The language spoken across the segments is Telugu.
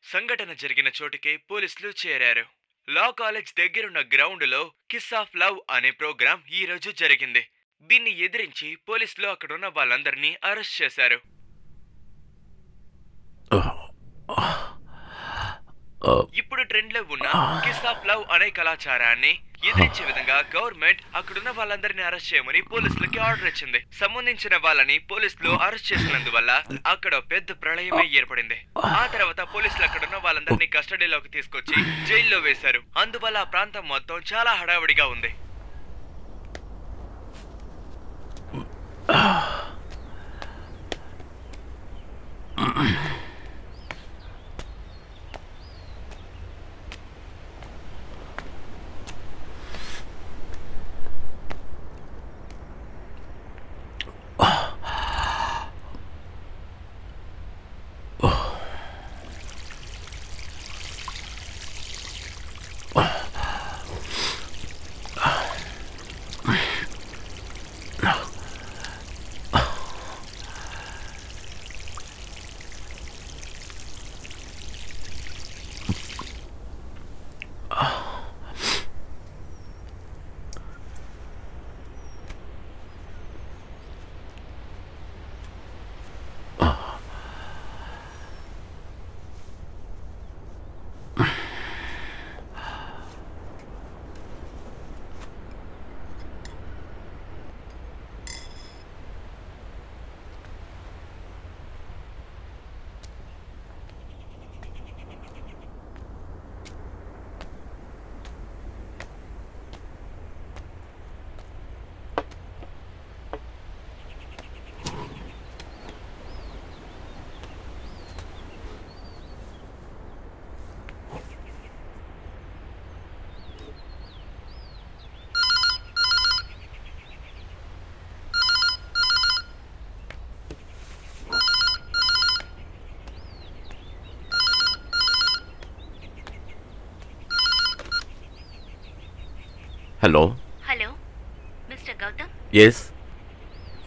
సంఘటన జరిగిన చోటుకే పోలీసులు చేరారు. లా కాలేజ్ దగ్గరున్న గ్రౌండ్లో కిస్ ఆఫ్ లవ్ అనే ప్రోగ్రాం ఈ రోజు జరిగింది. దీన్ని ఎదిరించి పోలీసులు అక్కడున్న వాళ్ళందరినీ అరెస్ట్ చేశారు. ఇప్పుడు ట్రెండ్ లో ఉన్న కిస్ ఆఫ్ లవ్ అనే కళాచారాన్ని ఎదిరించే విధంగా గవర్నమెంట్ అక్కడున్న వాళ్ళందరినీ అరెస్ట్ చేయమని పోలీసులకి ఆర్డర్ ఇచ్చింది. సంబంధించిన వాళ్ళని పోలీసులు అరెస్ట్ చేసినందువల్ల అక్కడ పెద్ద ప్రళయమే ఏర్పడింది. ఆ తర్వాత పోలీసులు అక్కడున్న వాళ్ళందరినీ కస్టడీలోకి తీసుకొచ్చి జైల్లో వేశారు. అందువల్ల ఆ ప్రాంతం మొత్తం చాలా హడావిడిగా ఉంది. Hello. Hello mister Gautam. Yes.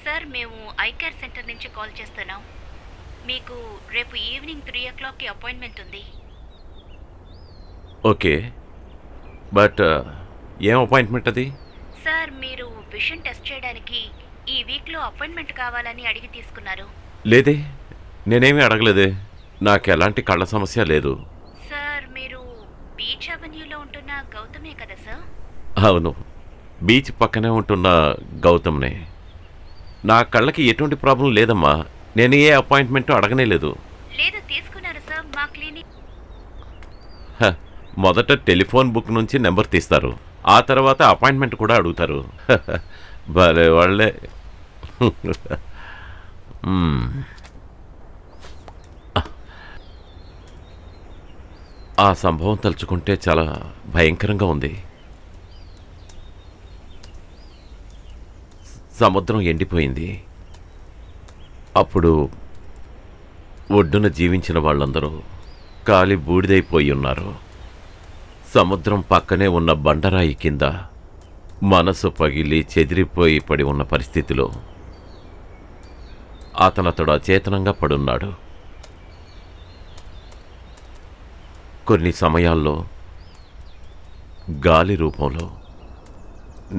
Sir మేము ఐకేర్ సెంటర్ నుంచి కాల్ చేస్తున్నాం. మీకు రేపు ఈవినింగ్ 3 o'clockకి అపాయింట్మెంట్ ఉంది. ఓకే, బట్ ఏం అపాయింట్మెంట్ అది? సార్ మీరు విషన్ టెస్ట్ చేయడానికి ఈ వీక్లో అపాయింట్మెంట్ కావాలని అడిగి తీసుకున్నారు. లేదే, నేనేమీ అడగలేదే. నాకు ఎలాంటి కళ్ళ సమస్య లేదు. సార్ మీరు బీచ్ అవెన్యూలో ఉంటున్న గౌతమే కదా సార్? అవును, బీచ్ పక్కనే ఉంటున్న గౌతమ్నే. నా కళ్ళకి ఎటువంటి ప్రాబ్లం లేదమ్మా. నేను ఏ అపాయింట్మెంట్ అడగనే లేదు. లేదు తీసుకున్నారు సార్ మా క్లినిక్. మొదట టెలిఫోన్ బుక్ నుంచి నెంబర్ తీస్తారు, ఆ తర్వాత అపాయింట్మెంట్ కూడా అడుగుతారు. భలే వాళ్ళే. ఆ సంభవం తలుచుకుంటే చాలా భయంకరంగా ఉంది. సముద్రం ఎండిపోయింది. అప్పుడు ఒడ్డున జీవించిన వాళ్ళందరూ కాలి బూడిదైపోయి ఉన్నారు. సముద్రం పక్కనే ఉన్న బండరాయి కింద మనసు పగిలి చెదిరిపోయి పడి ఉన్న పరిస్థితిలో అతడు అచేతనంగా పడున్నాడు. కొన్ని సమయాల్లో గాలి రూపంలో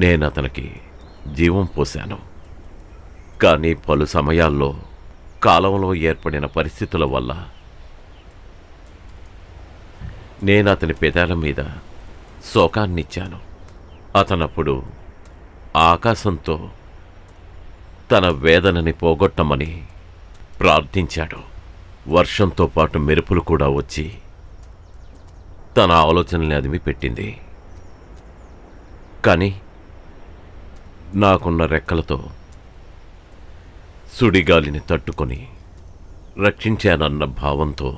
నేను అతనికి జీవం పోశాను. కానీ పలు సమయాల్లో కాలంలో ఏర్పడిన పరిస్థితుల వల్ల నేను అతని పెదాల మీద శోకాన్నిచ్చాను. అతనప్పుడు ఆకాశంతో తన వేదనని పోగొట్టమని ప్రార్థించాడు. వర్షంతో పాటు మెరుపులు కూడా వచ్చి తన ఆలోచనల్ని అదిమి పెట్టింది. కానీ నాకున్న రెక్కలతో సుడిగాలిని తట్టుకొని రక్షించానన్న భావంతో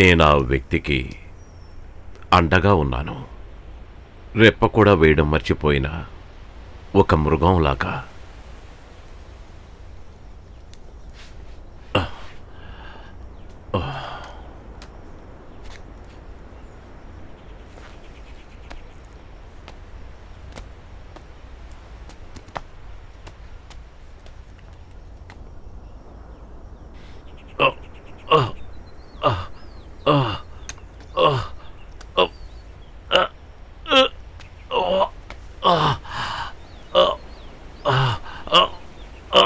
నేను ఆ వ్యక్తికి అండగా ఉన్నాను. రెప్ప కూడా వేయడం మర్చిపోయిన ఒక మృగంలాగా. ఓ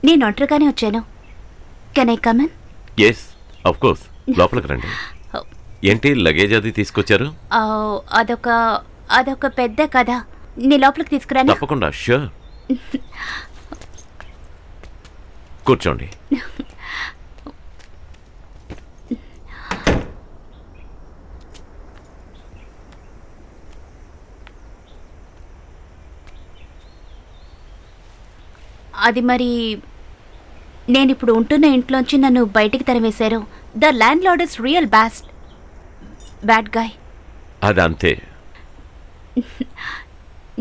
నేను ఒంటరిగానే వచ్చాను. Can I come in? Yes of course, లోపలికి రండి. ఏంటి లగేజ్ అది తీసుకొచ్చారు? అదొక పెద్ద కథ. నీ లోపలికి తీసుకురాను? తప్పకుండా, ష్యూర్. కూర్చోండి. అది మరి నేను ఇప్పుడు ఉంటున్న ఇంట్లోంచి నన్ను బయటికి తరిమేశారు. The landlord is real bad guy. అది అంతే.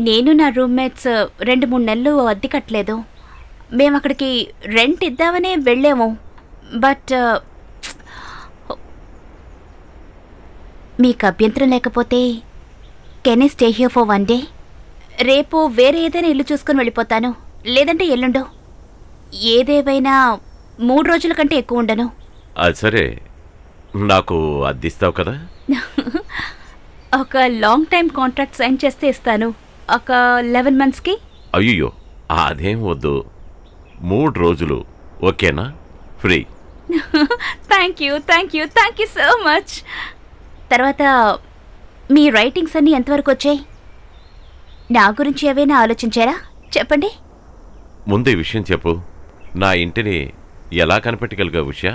నేను నా రూమ్మేట్స్ 2-3 నెలలు అద్దె కట్టలేదు. మేము అక్కడికి రెంట్ ఇద్దామనే వెళ్ళాము. బట్ మీకు అభ్యంతరం లేకపోతే can I stay here for 1 day? రేపు వేరే ఏదైనా ఇల్లు చూసుకొని వెళ్ళిపోతాను, లేదంటే ఎల్లుండో. ఏదేవైనా 3 రోజుల కంటే ఎక్కువ ఉండను. అది సరే, నాకు అద్దిస్తావు కదా? ఒక లాంగ్ టైం కాంట్రాక్ట్ సైన్ చేస్తే ఇస్తాను. ఒక 11 monthsకి. అయ్యో, అదేం వద్దు. 3 రోజులు ఓకేనా? Free. Thank you so much. తర్వాత మీ రైటింగ్స్ అన్నీ ఎంతవరకు వచ్చాయి? నా గురించి ఏవైనా ఆలోచించారా? చెప్పండి. ముందు ఈ విషయం చెప్పు. నా ఇంటిని ఎలా కనిపెట్టగలిగా ఉషా?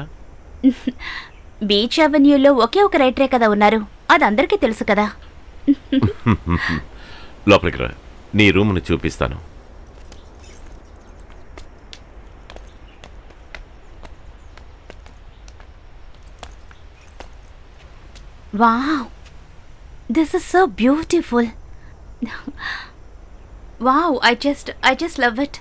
బీచ్ అవెన్యూలో ఒకే ఒక రైటరే కదా ఉన్నారు, అది అందరికీ తెలుసు కదా. లోపలికి రా, నీ రూమ్ని చూపిస్తాను. Wow, this is so beautiful. Wow, I just love it.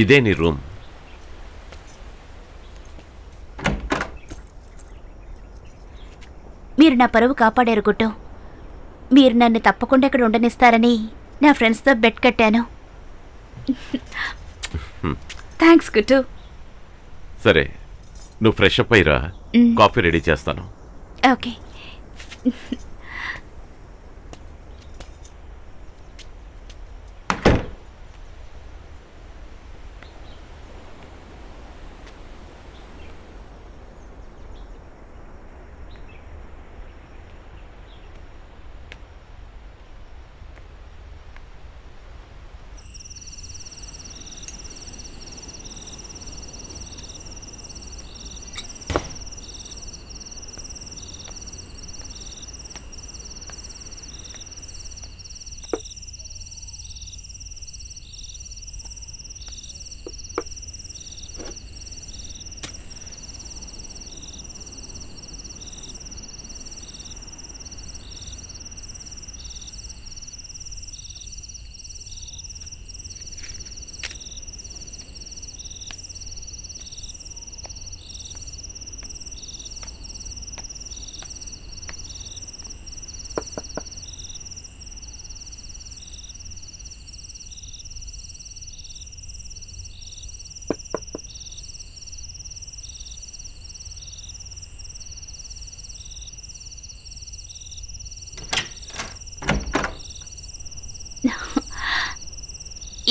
ఇదే నీ రూమ్. మీరు నా పరువు కాపాడారు గుట్టు. మీరు నన్ను తప్పకుండా ఇక్కడ ఉండనిస్తారని నా ఫ్రెండ్స్తో బెట్ కట్టాను. థ్యాంక్స్ గుట్టు. సరే, నువ్వు ఫ్రెష్ అప్ అయ్యిరా, కాఫీ రెడీ చేస్తాను. ఓకే.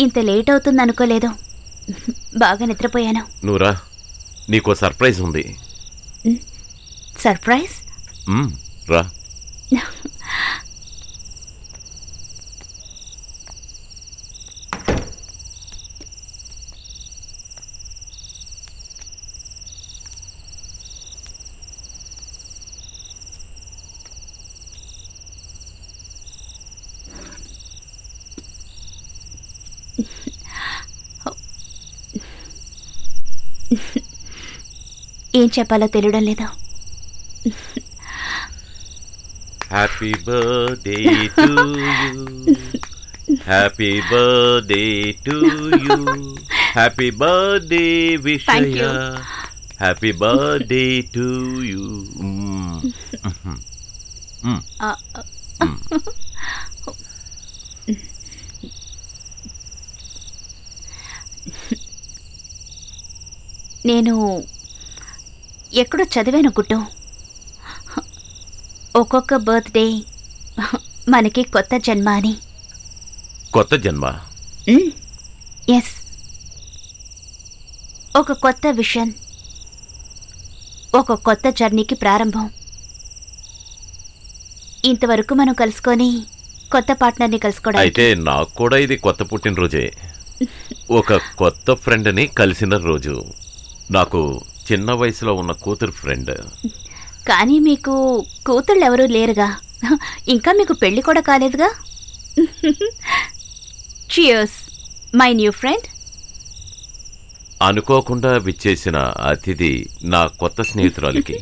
ఇంత లేట్ అవుతుంది అనుకోలేదు. బాగా నిద్రపోయాను. నువ్వురా, నీకో సర్ప్రైజ్ ఉంది. సర్ప్రైజ్? రా. ఏం చెప్పాలో తెలియడం లేదా. Happy birthday to you, happy birthday to you, happy birthday విషయ, హ్యాపీ బర్త్డే టు యూ. నేను ఎక్కడో చదివాను గుట్టు. ఒక్కొక్క బర్త్డే మనకి కొత్త జన్మ అని. కొత్త జన్మ? ఎస్. ఒక కొత్త విషన్, ఒక కొత్త జర్నీకి ప్రారంభం. ఇంతవరకు మనం కలుసుకొని కొత్త పార్ట్నర్ని కలుసుకోవడం. అయితే నాకు కూడా ఇది కొత్త పుట్టినరోజే. ఒక కొత్త ఫ్రెండ్ని కలిసిన రోజు. నాకు చిన్న వయసులో ఉన్న కూతురు ఫ్రెండ్. కానీ మీకు కూతుళ్ళు ఎవరూ లేరుగా, ఇంకా మీకు పెళ్లి కూడా కాలేదుగా. Cheers my new friend. అనుకోకుండా విచ్చేసిన అతిథి నా కొత్త స్నేహితురాలికి.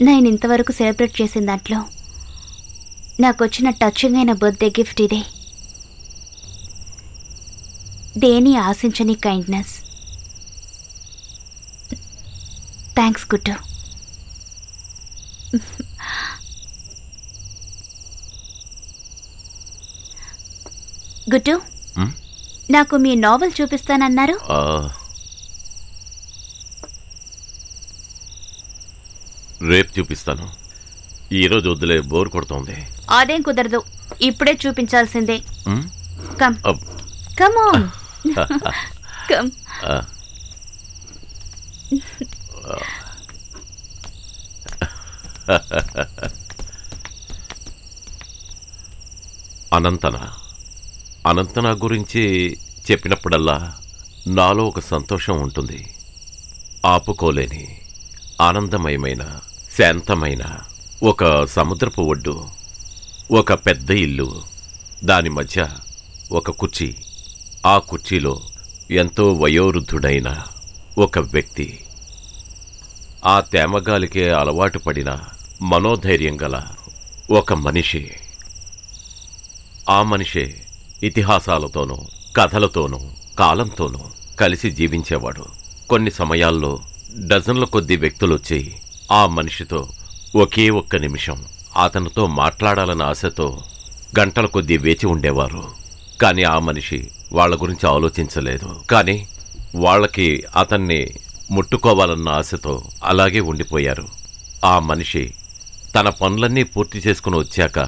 నేను ఇంతవరకు సెలబ్రేట్ చేసిన దాంట్లో నాకు వచ్చిన టచింగ్ అయిన బర్త్డే గిఫ్ట్ ఇదే. దేని ఆశించని కైండ్నెస్. థ్యాంక్స్ గుట్టు. గుట్టు, నాకు మీ నావెల్ చూపిస్తానన్నారు. రేపు చూపిస్తాను. ఈరోజు వద్దులే, బోర్ కొడుతోంది. అదేం కుదరదు, ఇప్పుడే చూపించాల్సిందే. Come up. Come on come. అనంతన గురించి చెప్పినప్పుడల్లా నాలో ఒక సంతోషం ఉంటుంది. ఆపుకోలేని ఆనందమయమైన శాంతమైన ఒక సముద్రపు ఒడ్డు, ఒక పెద్ద ఇల్లు, దాని మధ్య ఒక కుర్చీ, ఆ కుర్చీలో ఎంతో వయోవృద్ధుడైన ఒక వ్యక్తి, ఆ తేమగాలికే అలవాటు పడిన మనోధైర్యం గల ఒక మనిషి. ఆ మనిషే ఇతిహాసాలతోనూ కథలతోనూ కాలంతోనూ కలిసి జీవించేవాడు. కొన్ని సమయాల్లో డజన్ల కొద్దీ వ్యక్తులొచ్చి ఆ మనిషితో ఒకే ఒక్క నిమిషం అతనితో మాట్లాడాలన్న ఆశతో గంటల కొద్దీ వేచి ఉండేవారు. కానీ ఆ మనిషి వాళ్ళ గురించి ఆలోచించలేదు. కానీ వాళ్ళకి అతన్ని ముట్టుకోవాలన్న ఆశతో అలాగే ఉండిపోయారు. ఆ మనిషి తన పనులన్నీ పూర్తి చేసుకుని వచ్చాక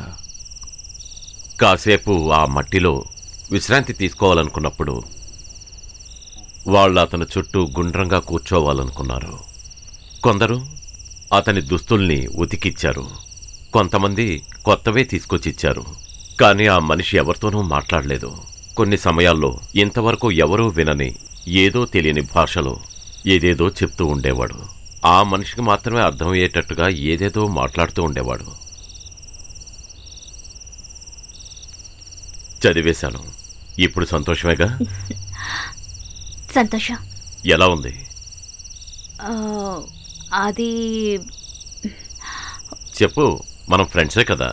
కాసేపు ఆ మట్టిలో విశ్రాంతి తీసుకోవాలనుకున్నప్పుడు వాళ్ళు అతని చుట్టూ గుండ్రంగా కూర్చోవాలనుకున్నారు. కొందరు అతని దుస్తుల్ని ఉతికిచ్చారు, కొంతమంది కొత్తవే తీసుకొచ్చిచ్చారు. కానీ ఆ మనిషి ఎవరితోనూ మాట్లాడలేదు. కొన్ని సమయాల్లో ఇంతవరకు ఎవరూ వినని ఏదో తెలియని భాషలో ఏదేదో చెప్తూ ఉండేవాడు. ఆ మనిషికి మాత్రమే అర్థమయ్యేటట్టుగా ఏదేదో మాట్లాడుతూ ఉండేవాడు. చదివేశాను. ఇప్పుడు సంతోషమేగా? సంతోషం. ఎలా ఉంది? అది చెప్పు, మనం ఫ్రెండ్సే కదా.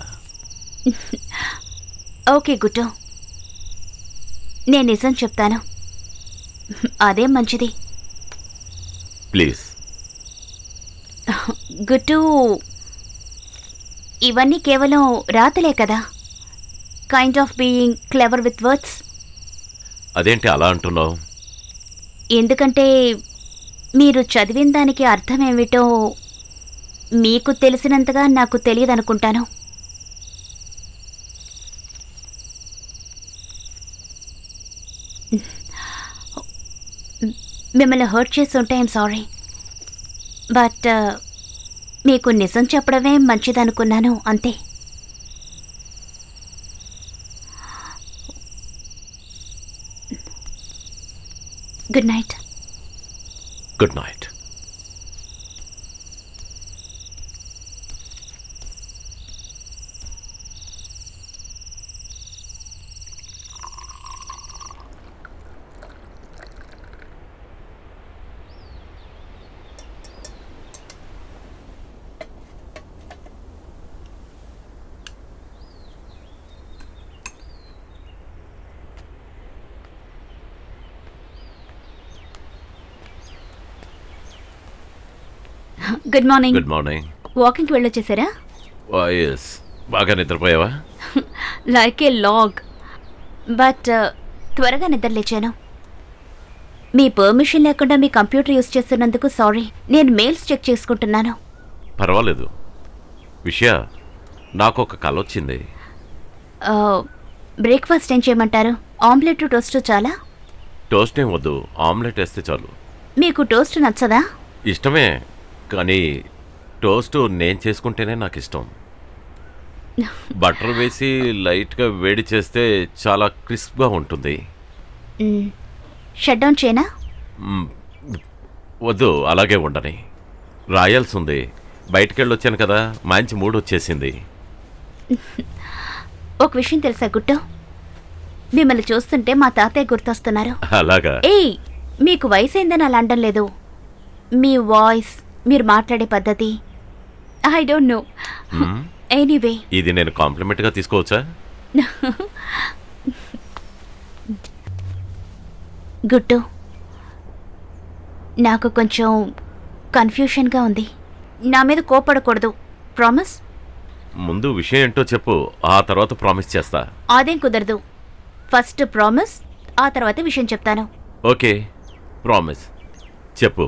ఓకే గుట్టు, నేను నిజం చెప్తాను. అదే మంచిది. ప్లీజ్. గుట్టు, ఇవన్నీ కేవలం రాతలే కదా. Kind of being clever with words. అదేంటి అలా అంటున్నావు? ఎందుకంటే మీరు చదివిన దానికి అర్థమేమిటో మీకు తెలిసినంతగా నాకు తెలియదనుకుంటాను. మిమ్మల్ని హర్ట్ చేసి ఉంటే ఐఎమ్ సారీ. బట్ మీకు నిజం చెప్పడమే మంచిదనుకున్నాను, అంతే. Good night. Good night. Good morning. Good morning. వాకింగ్కి వెళ్ళొచ్చేసారా? ఎస్. బాగా నిద్రపోయావా? Like a log. బట్ త్వరగా నిద్రలేచాను. మీ పర్మిషన్ లేకుండా మీ కంప్యూటర్ యూజ్ చేస్తున్నందుకు సారీ. నేను మెయిల్స్ చెక్ చేసుకుంటున్నాను. పర్వాలేదు. విషయ, నాకు ఒక కల వచ్చింది. బ్రేక్ఫాస్ట్ ఏం చేయమంటారు? ఆమ్లెట్ టోస్ట్ చాలా? టోస్ట్ ఏం వద్దు, ఆమ్లెట్ వేస్తే చాలు. మీకు టోస్ట్ నచ్చదా? ఇష్టమే, కానీ టోస్ట్ నేను చేసుకుంటేనే నాకు ఇష్టం. బటర్ వేసి లైట్గా వేడి చేస్తే చాలా క్రిస్ప్గా ఉంటుంది. షట్ డౌన్ చేయనా? వద్దు, అలాగే ఉండని. రాయాల్సి ఉంది. బయటికి వెళ్ళొచ్చాను కదా, మంచి మూడ్ వచ్చేసింది. ఒక విషయం తెలుసా గుట్టు? మిమ్మల్ని చూస్తుంటే మా తాతయ్య గుర్తొస్తున్నారు. అలాగా? ఏయ్, మీకు వయసు అయిందని అలా అనడం లేదు. మీ వాయిస్, మీరు మాట్లాడే పద్ధతి, ఐ డోంట్ నో. ఎనీవే, ఇది నేను కాంప్లిమెంట్గా తీసుకోవచ్చా? గుట్టు, నాకు కొంచెం కన్ఫ్యూషన్గా ఉంది. నా మీద కోపడకూడదు, ప్రామిస్? ముందు విషయం ఏంటో చెప్పు, ఆ తర్వాత ప్రామిస్ చేస్తా. అదేం కుదరదు. ఫస్ట్ ప్రామిస్, ఆ తర్వాత విషయం చెప్తాను. Okay, promise. చెప్పు,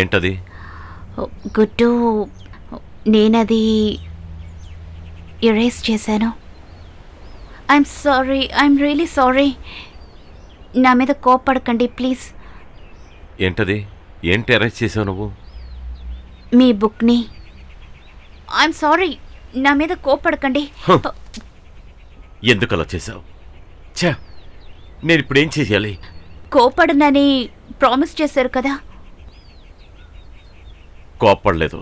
ఏంటది? గుట్టు, నేనది ఎరేస్ చేశాను. I'm sorry, I'm really sorry. నా మీద కోప్పడకండి ప్లీజ్. ఏంటది? ఏంటి అరెస్ట్ చేసావు నువ్వు? మీ బుక్ని. ఐఎమ్ సారీ, నా మీద కోప్పడకండి. ఎందుకు అలా చేసావు? ఛా, నేను ఇప్పుడు ఏం చేయాలి? కోప్పడనని ప్రామిస్ చేశారు కదా. కోప్పడలేదు.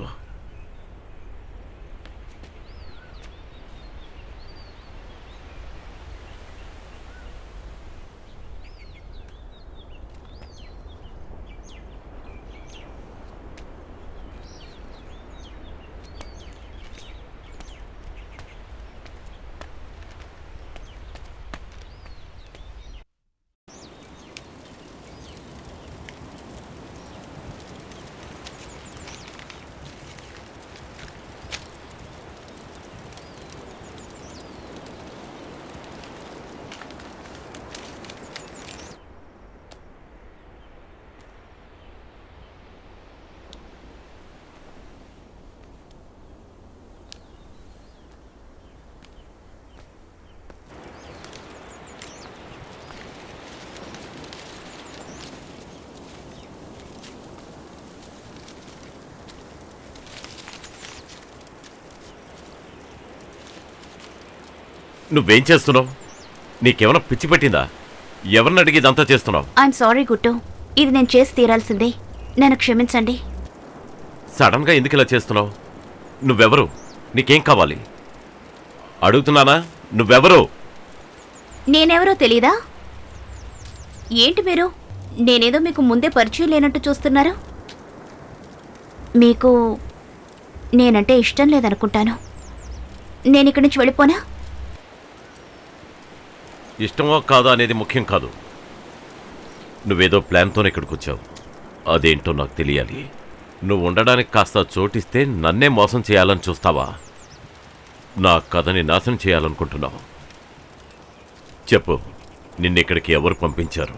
నువ్వేం చేస్తున్నావు? నీకేమైనా పిచ్చి పెట్టిందా? ఎవరిని అడిగి ఇదంతా చేస్తున్నావు? ఐఎమ్ సారీ గుట్టు, ఇది నేను చేసి తీరాల్సిందే. నన్ను క్షమించండి. సడన్గా ఎందుకు ఇలా చేస్తున్నావు? నువ్వెవరు? నీకేం కావాలి? అడుగుతున్నానా? నువ్వెవరు? నేనెవరో తెలీదా? ఏంటి మీరు, నేనేదో మీకు ముందే పరిచయం లేనట్టు చూస్తున్నారు. మీకు నేనంటే ఇష్టం లేదనుకుంటాను. నేను ఇక్కడి నుంచి వెళ్ళిపోనా? ఇష్టమో కాదా అనేది ముఖ్యం కాదు. నువ్వేదో ప్లాన్తోనే ఇక్కడికి వచ్చావు. అదేంటో నాకు తెలియాలి. నువ్వు ఉండడానికి కాస్త చోటిస్తే నన్నే మోసం చేయాలని చూస్తావా? నా కథని నాశనం చేయాలనుకుంటున్నావు. చెప్పు, నిన్నిక్కడికి ఎవరు పంపించారు?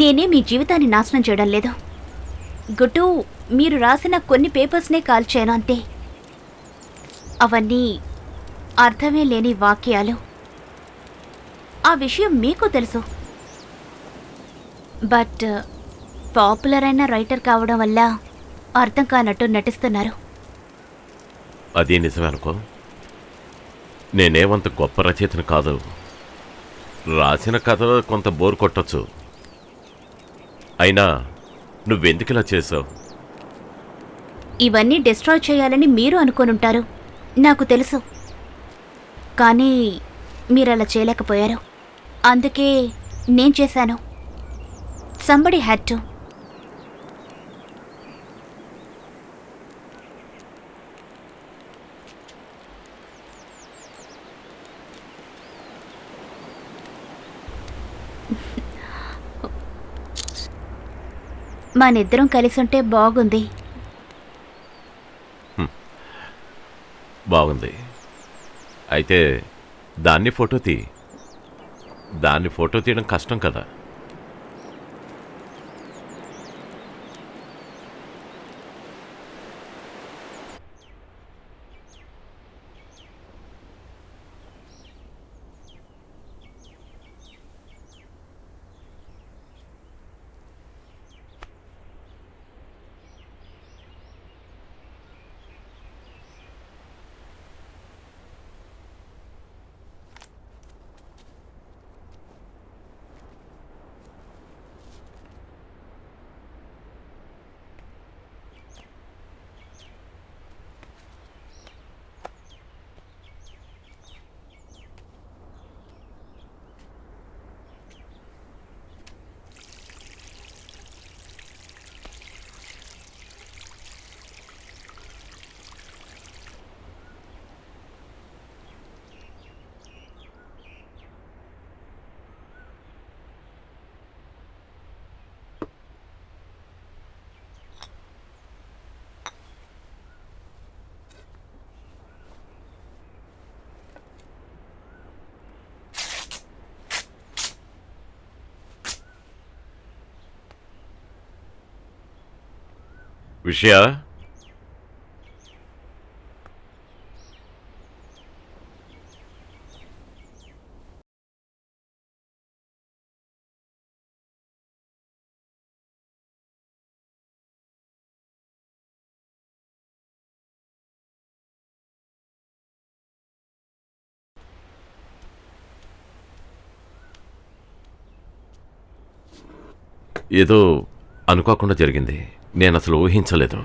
నేనే మీ జీవితాన్ని నాశనం చేయడం లేదు. గుడ్డు, మీరు రాసిన కొన్ని పేపర్స్నే కాల్చాను అంతే. అవన్నీ అర్థమే లేని వాక్యాలు. ఆ విషయం మీకు తెలుసు. బట్ పాపులర్ అయిన రైటర్ కావడం వల్ల అర్థం కానట్టు నటిస్తున్నారు. అదే నిజమే అనుకో. నేనేమంత గొప్ప రచయితను కాదు. రాసిన కథ కొంత బోర్ కొట్టచ్చు. అయినా నువ్వెందుకు ఇలా చేసావు? ఇవన్నీ డిస్ట్రాయ్ చేయాలని మీరు అనుకోనుంటారు, నాకు తెలుసు. కానీ మీరు అలా చేయలేకపోయారు. అందుకే నేను చేశాను. Somebody had to. మనిద్దరం కలిసి ఉంటే బాగుంది. బాగుంది. అయితే దాన్ని ఫోటో తీయడం కష్టం కదా. విషయ ఏదో అనుకోకుండా జరిగింది. నేను అసలు ఊహించలేదు.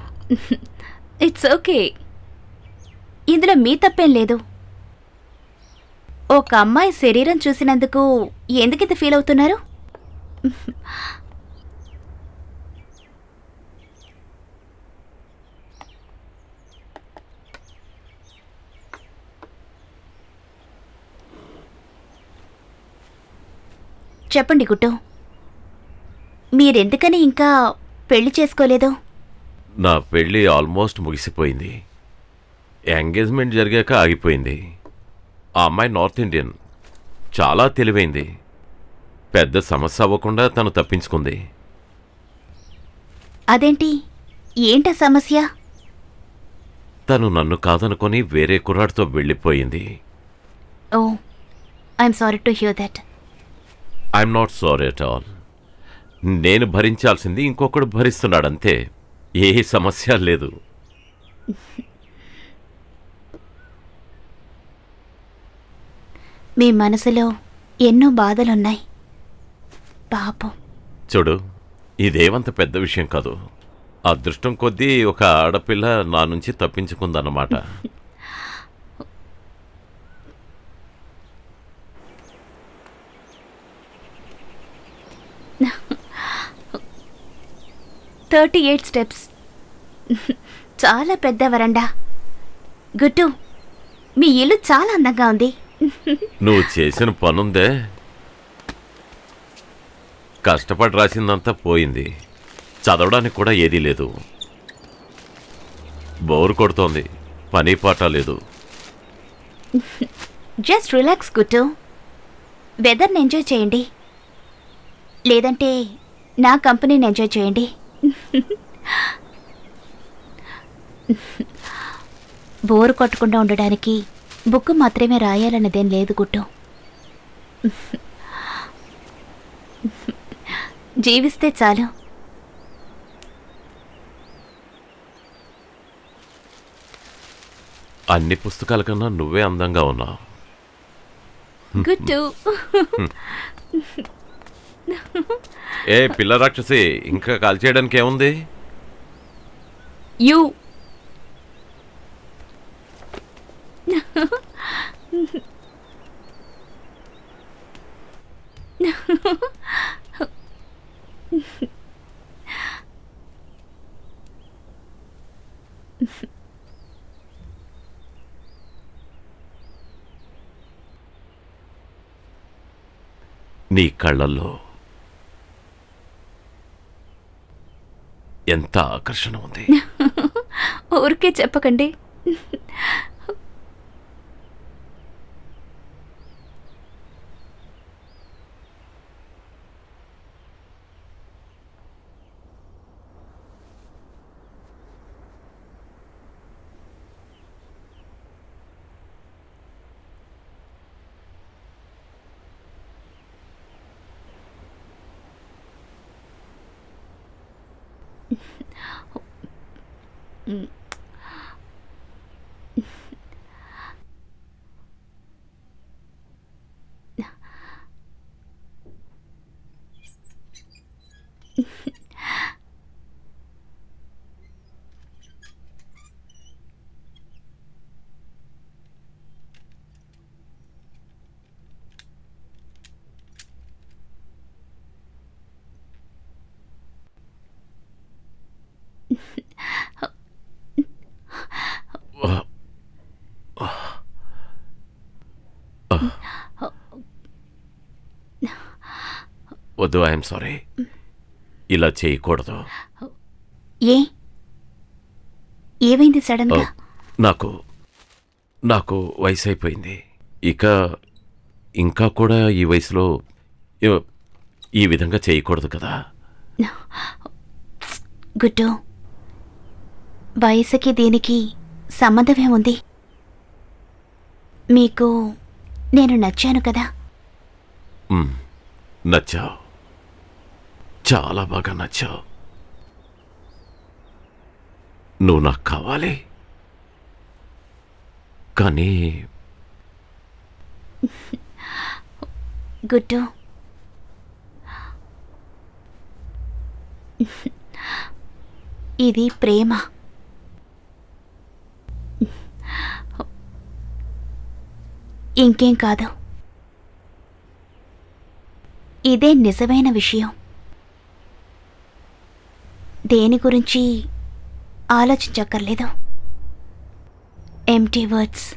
It's okay. ఇందులో మీ తప్పేం లేదు. ఒక అమ్మాయి శరీరం చూసినందుకు ఎందుకింత ఫీల్ అవుతున్నారు? చెప్పండి గుట్టు, మీరెందుకని ఇంకా పెళ్లి చేసుకోలేదు? నా పెళ్ళి ఆల్మోస్ట్ ముగిసిపోయింది. ఎంగేజ్మెంట్ జరిగాక ఆగిపోయింది. ఆ అమ్మాయి నార్త్ ఇండియన్, చాలా తెలివైంది. పెద్ద సమస్య అవ్వకుండా తను తప్పించుకుంది. అదేంటి, ఏంటా సమస్య? తను నన్ను కాదనుకొని వేరే కుర్రాడితో వెళ్ళిపోయింది. Oh, I'm sorry to hear that. I'm not sorry at all. నేను భరించాల్సింది ఇంకొకడు భరిస్తున్నాడంతే. ఏ సమస్య లేదు. మీ మనసులో ఎన్నో బాధలున్నాయి పాపం. చూడు, ఇదేమంత పెద్ద విషయం కాదు. అదృష్టం కొద్దీ ఒక ఆడపిల్ల నా నుంచి తప్పించుకుందన్నమాట. Thirty 38 steps. చాలా పెద్ద వరండా. గుట్టు, మీ ఇల్లు చాలా అందంగా ఉంది. నువ్వు చేసిన పనుందే, కష్టపడి రాసిందంతా పోయింది. చదవడానికి కూడా ఏదీ లేదు. బోర్ కొడుతోంది, పని పాట లేదు. జస్ట్ రిలాక్స్ గుట్టు. వెదర్ని ఎంజాయ్ చేయండి, లేదంటే నా కంపెనీని ఎంజాయ్ చేయండి. బోరు కొట్టకుండా ఉండడానికి బుక్ మాత్రమే రాయాలన్నదేం లేదు గుట్టు. జీవిస్తే చాలు. అన్ని పుస్తకాల కన్నా నువ్వే అందంగా ఉన్నావు. గుట్టు. ఏ పిల్ల రాక్షసి, ఇంకా కాల్ చేయడానికి ఏముంది? యూ. నీ కళ్ళల్లో ఎంత ఆకర్షణ ఉంది. ఊరికే చెప్పకండి. వద్దు, ఐఎమ్ సారీ. ఇలా చేయకూడదు. ఏ ఏమైంది సడన్ గా? నాకు నాకు వయసు అయిపోయింది. ఇంకా కూడా ఈ వయసులో ఈ విధంగా చేయకూడదు కదా. గుడ్డు, వయసుకి దీనికి సంబంధమేముంది? మీకు నేను నచ్చాను కదా. నచ్చావు, చాలా బాగా నచ్చావు. నువ్వు నాకు కావాలి. కానీ గుడ్డు, ఇది ప్రేమ. ఇంకేం కాదు. ఇదే నిజమైన విషయం. దేని గురించి ఆలోచించక్కర్లేదు. Empty words.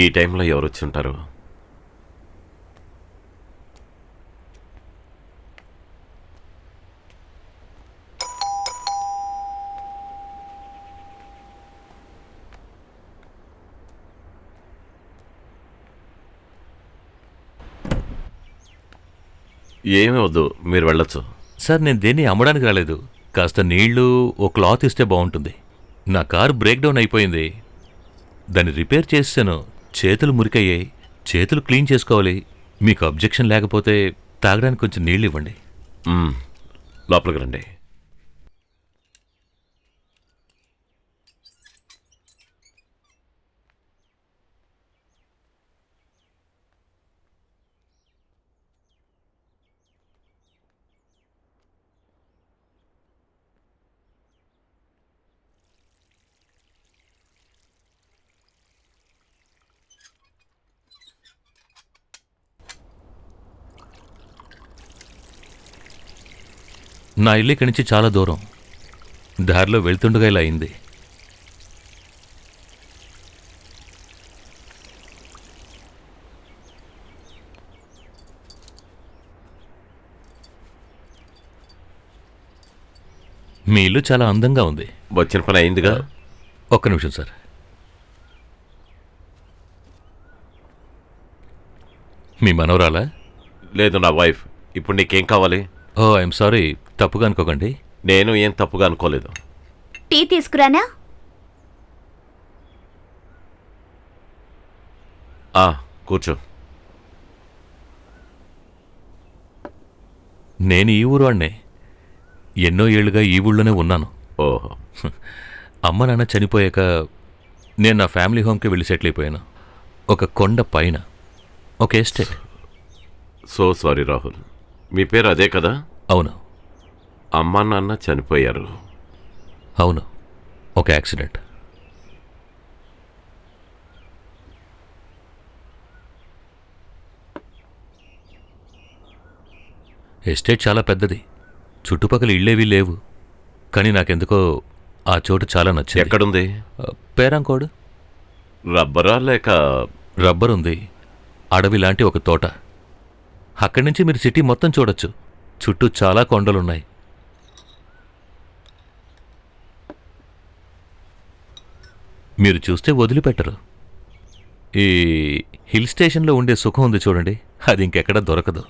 ఈ టైంలో ఎవరు వచ్చి ఉంటారు? ఏమీ వద్దు, మీరు వెళ్ళొచ్చు. సార్, నేను దేన్ని అమ్మడానికి రాలేదు. కాస్త నీళ్లు, ఓ క్లాత్ ఇస్తే బాగుంటుంది. నా కారు బ్రేక్ డౌన్ అయిపోయింది. దాన్ని రిపేర్ చేసాను. చేతులు మురికయ్యాయి. చేతులు క్లీన్ చేసుకోవాలి. మీకు అబ్జెక్షన్ లేకపోతే తాగడానికి కొంచెం నీళ్ళు ఇవ్వండి. లోపలికి రండి. నా ఇల్లు ఇక్కడి నుంచి చాలా దూరం. దారిలో వెళ్తుండగా ఇలా అయింది. మీ ఇల్లు చాలా అందంగా ఉంది. వచ్చిన పని అయిందిగా. ఒక్క నిమిషం సార్. మీ మనవరాలా? లేదు, నా వైఫ్. ఇప్పుడు నీకేం కావాలి? ఓ ఐఎమ్ సారీ, తప్పుగా అనుకోకండి. నేను ఏం తప్పుగా అనుకోలేదు. టీ తీసుకురానా? కూర్చో. నేను ఈ ఊరు వాడినే. ఎన్నో ఏళ్లుగా ఈ ఊళ్ళోనే ఉన్నాను. ఓహో. అమ్మ నాన్న చనిపోయాక నేను నా ఫ్యామిలీ హోమ్కి వెళ్ళి సెటిల్ అయిపోయాను. ఒక కొండ పైన ఒక ఎస్టేట్. సో సారీ రాహుల్, మీ పేరు అదే కదా? అవును. అమ్మా నాన్న చనిపోయారు. అవును, ఒక యాక్సిడెంట్. ఎస్టేట్ చాలా పెద్దది, చుట్టుపక్కల ఇళ్ళేవీ లేవు. కానీ నాకెందుకో ఆ చోటు చాలా నచ్చింది. ఎక్కడుంది? పేరాంకోడు. రబ్బరా లేక? రబ్బర్ ఉంది, అడవి లాంటి ఒక తోట. అక్కడి నుంచి మీరు సిటీ మొత్తం చూడొచ్చు. చుట్టూ చాలా కొండలున్నాయి. మీరు చూస్తే వదిలిపెట్టరు. ఈ హిల్ స్టేషన్లో ఉండే సుఖం ఉంది చూడండి, అది ఇంకెక్కడా దొరకదు.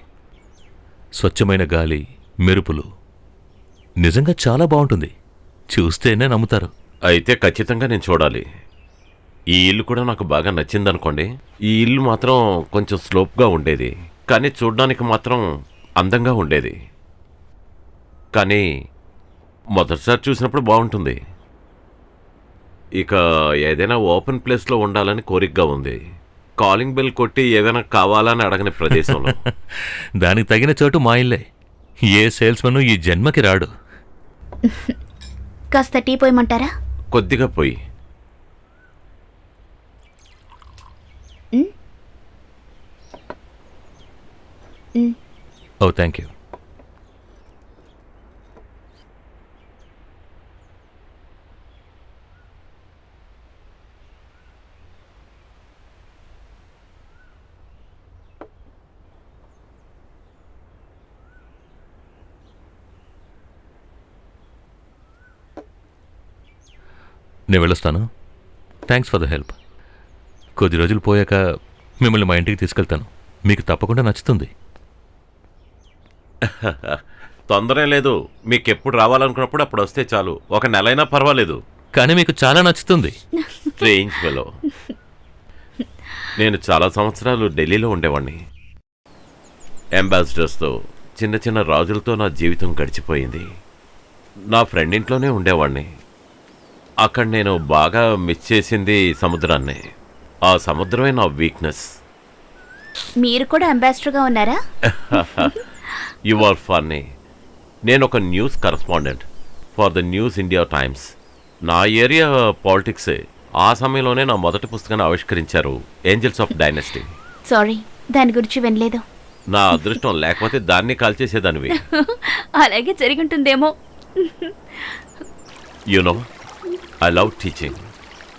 స్వచ్ఛమైన గాలి, మెరుపులు, నిజంగా చాలా బాగుంటుంది. చూస్తేనే నమ్ముతారు. అయితే ఖచ్చితంగా నేను చూడాలి. ఈ ఇల్లు కూడా నాకు బాగా నచ్చిందనుకోండి. ఈ ఇల్లు మాత్రం కొంచెం స్లోప్గా ఉండేది, కానీ చూడ్డానికి మాత్రం అందంగా ఉండేది. కానీ మొదటిసారి చూసినప్పుడు బాగుంటుంది. ఇక ఏదైనా ఓపెన్ ప్లేస్లో ఉండాలని కోరికగా ఉంది. కాలింగ్ బెల్ కొట్టి ఏదైనా కావాలని అడగని ప్రదేశంలో. దానికి తగిన చోటు మా ఇల్లే. ఏ సేల్స్మన్ ఈ జన్మకి రాడు. కాస్త టీ పోయమంటారా? కొద్దిగా పోయి. ఓ థ్యాంక్ యూ. నేను వెళ్ళొస్తాను. Thanks for the help. కొద్ది రోజులు పోయాక మిమ్మల్ని మా ఇంటికి తీసుకెళ్తాను. మీకు తప్పకుండా నచ్చుతుంది. తొందరే లేదు. మీకు ఎప్పుడు రావాలనుకున్నప్పుడు అప్పుడు వస్తే చాలు. ఒక నెలైనా పర్వాలేదు. కానీ మీకు చాలా నచ్చుతుంది. Strange fellow. నేను చాలా సంవత్సరాలు ఢిల్లీలో ఉండేవాడిని. అంబాసిడర్స్తో, చిన్న చిన్న రాజులతో నా జీవితం గడిచిపోయింది. నా ఫ్రెండ్ ఇంట్లోనే ఉండేవాడిని. అక్కడ నేను బాగా మిస్ చేసింది సముద్రాన్ని. ఆ సముద్రమే నా వీక్నెస్. మీరు కూడా అంబాసిడర్గా ఉన్నారా? You are funny. నేను ఒక news correspondent for the news India times. నా ఏరియా పాలిటిక్సే. ఆ సమయంలోనే నా మొదటి పుస్తకాన్ని ఆవిష్కరించారు, ఏంజల్స్ ఆఫ్ డైనస్టీ. సారీ, దాని గురించి వినలేదు. నా అదృష్టం, లేకపోతే దాన్ని కాల్చేసేదానివి. అలాగే జరిగింటుందేమో. You know, I love teaching.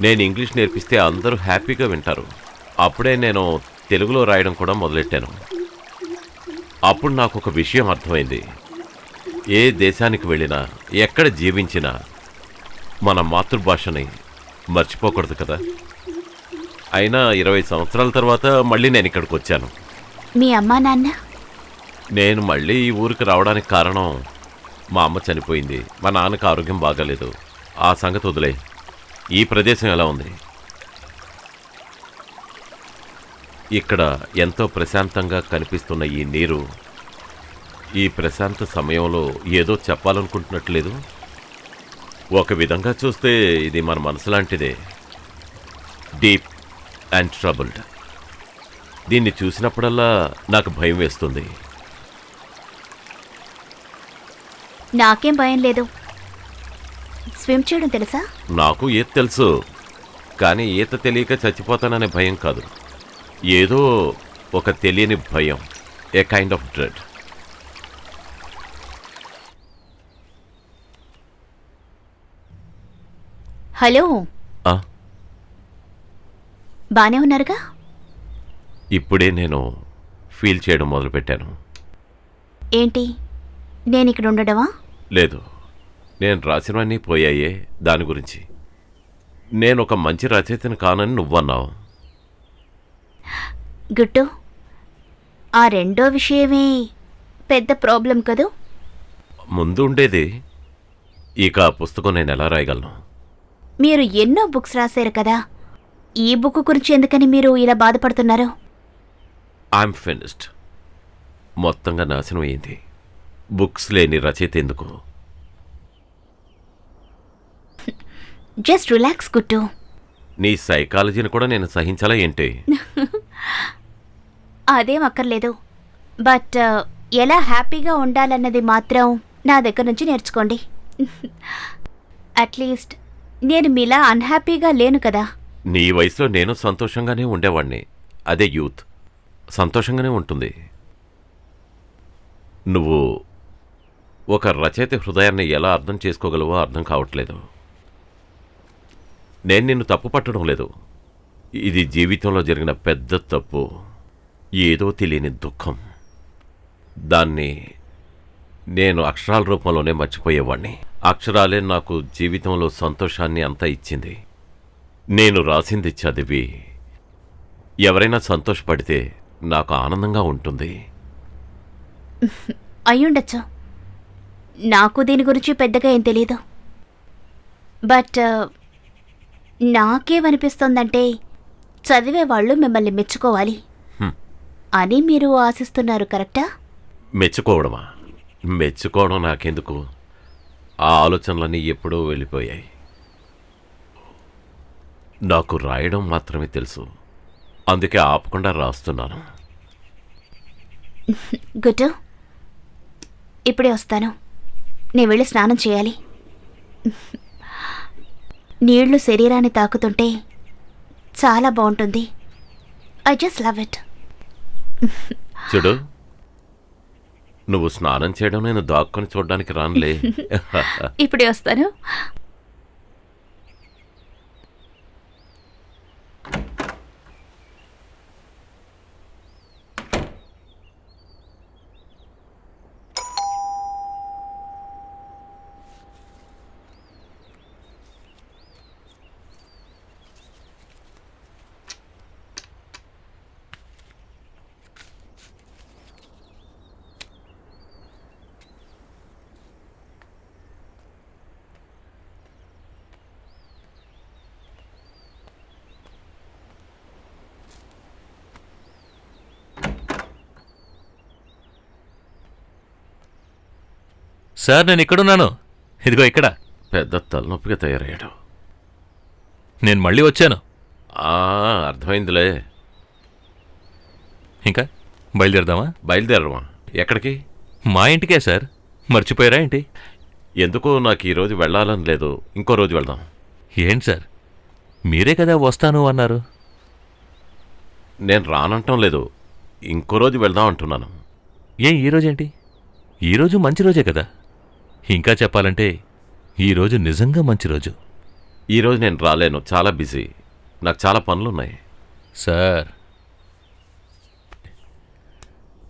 నేను ఇంగ్లీష్ నేర్పిస్తే అందరూ హ్యాపీగా వింటారు. అప్పుడే నేను తెలుగులో రాయడం కూడా మొదలెట్టాను. అప్పుడు నాకు ఒక విషయం అర్థమైంది. ఏ దేశానికి వెళ్ళినా, ఎక్కడ జీవించినా మన మాతృభాషని మర్చిపోకూడదు కదా. అయినా 20 సంవత్సరాల తర్వాత మళ్ళీ నేను ఇక్కడికి వచ్చాను. మీ అమ్మా నాన్న? నేను మళ్ళీ ఈ ఊరికి రావడానికి కారణం, మా అమ్మ చనిపోయింది, మా నాన్నకు ఆరోగ్యం బాగాలేదు. ఆ సంగతి వదిలే. ఈ ప్రదేశం ఎలా ఉంది? ఇక్కడ ఎంతో ప్రశాంతంగా కనిపిస్తున్న ఈ నీరు, ఈ ప్రశాంత సమయంలో ఏదో చెప్పాలనుకుంటున్నట్లేదు. ఒక విధంగా చూస్తే ఇది మన మనసు లాంటిదే, డీప్ అండ్ ట్రబుల్డ్. దీన్ని చూసినప్పుడల్లా నాకు భయం వేస్తుంది. నాకేం భయం లేదు. స్విమ్ చేయడం తెలుసా? నాకు ఈత తెలుసు, కానీ ఈత తెలియక చచ్చిపోతాననే భయం కాదు. ఏదో ఒక తెలియని భయం, ఏ కైండ్ ఆఫ్ డ్రెడ్. హలో, బానే ఉన్నారుగా? ఇప్పుడే నేను ఫీల్ చేయడం మొదలుపెట్టాను. ఏంటి, నేను ఇక్కడ ఉండడమా? లేదు, నేను రాసినవన్నీ పోయాయే దాని గురించి. నేను ఒక మంచి రచయితను కానని నువ్వన్నావు. గుట్టు, ఆ రెండో విషయమే పెద్ద ప్రాబ్లం కదూ. ముందు ఉండేది. ఇక ఆ పుస్తకం నేను ఎలా రాయగలను? మీరు ఎన్నో బుక్స్ రాశారు కదా, ఈ బుక్ గురించి ఎందుకని మీరు ఇలా బాధపడుతున్నారు? I'm finished. మొత్తంగా నాశనం అయింది. బుక్స్ లేని రచయిత ఎందుకు? జస్ట్ రిలాక్స్ గుట్టు. నీ సైకాలజీని కూడా నేను సహించాలా ఏంటి? అదేం అక్కర్లేదు. బట్ ఎలా హ్యాపీగా ఉండాలన్నది మాత్రం నా దగ్గర నుంచి నేర్చుకోండి. అట్లీస్ట్ నేను మీలా అన్హ్యాపీగా లేను కదా. నీ వయసులో నేను సంతోషంగానే ఉండేవాణ్ణి. అదే యూత్. సంతోషంగానే ఉంటుంది. నువ్వు ఒక రచయిత హృదయాన్ని ఎలా అర్థం చేసుకోగలవో అర్థం కావట్లేదు. నేను నిన్ను తప్పు పట్టడం లేదు. ఇది జీవితంలో జరిగిన పెద్ద తప్పు. ఏదో తెలియని దుఃఖం. దాన్ని నేను అక్షరాల రూపంలోనే మర్చిపోయేవాణ్ణి. అక్షరాలే నాకు జీవితంలో సంతోషాన్ని అంతా ఇచ్చింది. నేను రాసింది చదివి ఎవరైనా సంతోషపడితే నాకు ఆనందంగా ఉంటుంది. అయ్యుండొచ్చు. నాకు దీని గురించి పెద్దగా ఏం తెలీదు. బట్ నాకేమనిపిస్తోందంటే చదివే వాళ్ళు మిమ్మల్ని మెచ్చుకోవాలి అని మీరు ఆశిస్తున్నారు, కరెక్టా? మెచ్చుకోవడమా? మెచ్చుకోవడం నాకెందుకు? ఆ ఆలోచనలన్నీ ఎప్పుడూ వెళ్ళిపోయాయి. నాకు రాయడం మాత్రమే తెలుసు. అందుకే ఆపకుండా రాస్తున్నాను. గుడ్డు, ఇప్పుడే వస్తాను. నేను వెళ్ళి స్నానం చేయాలి. నీళ్లు శరీరాన్ని తాకుతుంటే చాలా బాగుంటుంది. I just love it. చూడు, నువ్వు స్నానం చేయడం నేను దాక్కుని చూడడానికి రానులే. ఇప్పుడే వస్తాను. సార్, నేను ఇక్కడున్నాను. ఇదిగో ఇక్కడ. పెద్ద తలనొప్పిగా తయారయ్యాడు. నేను మళ్ళీ వచ్చాను. అర్థమైందిలే. ఇంకా బయలుదేరదామా? బయలుదేరమా? ఎక్కడికి? మా ఇంటికే సార్. మర్చిపోయారా ఏంటి? ఎందుకో నాకు ఈరోజు వెళ్ళాలని లేదు. ఇంకో రోజు వెళ్దాం. ఏంటి సార్, మీరే కదా వస్తాను అన్నారు. నేను రానంటం లేదు. ఇంకో రోజు వెళ్దాం అంటున్నాను. ఏం ఈరోజేంటి? ఈరోజు మంచి రోజే కదా. ఇంకా చెప్పాలంటే ఈరోజు నిజంగా మంచి రోజు. ఈరోజు నేను రాలేను. చాలా బిజీ. నాకు చాలా పనులున్నాయి. సార్,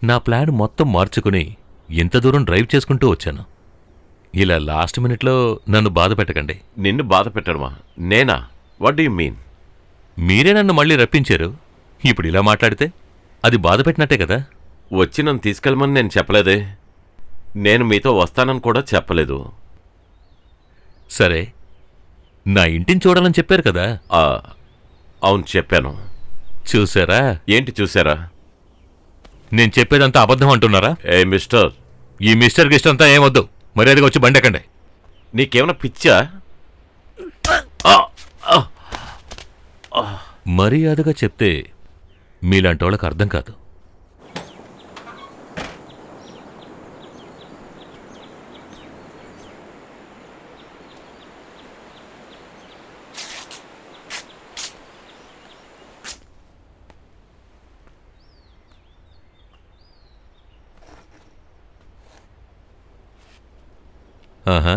నా ప్లాన్ మొత్తం మార్చుకుని ఇంత దూరం డ్రైవ్ చేసుకుంటూ వచ్చాను. ఇలా లాస్ట్ మినిట్లో నన్ను బాధ పెట్టకండి. నిన్ను బాధ పెట్టడమా? నేనా? What do you mean? మీరే నన్ను మళ్ళీ రప్పించారు. ఇప్పుడు ఇలా మాట్లాడితే అది బాధ పెట్టినట్టే కదా. వచ్చి నన్ను తీసుకెళ్ళమని నేను చెప్పలేదే. నేను మీతో వస్తానని కూడా చెప్పలేదు. సరే, నా ఇంటిని చూడాలని చెప్పారు కదా. అవును, చెప్పాను. చూసారా? ఏంటి చూసారా? నేను చెప్పేదంతా అబద్ధం అంటున్నారా? ఏ మిస్టర్, ఈ మిస్టర్ గిస్ట్ అంతా ఏమొద్దు. మర్యాదగా వచ్చి బండెక్కండి. నీకేమైనా పిచ్చా? మర్యాదగా చెప్తే మీలాంటి వాళ్ళకి అర్థం కాదు. ఆహా,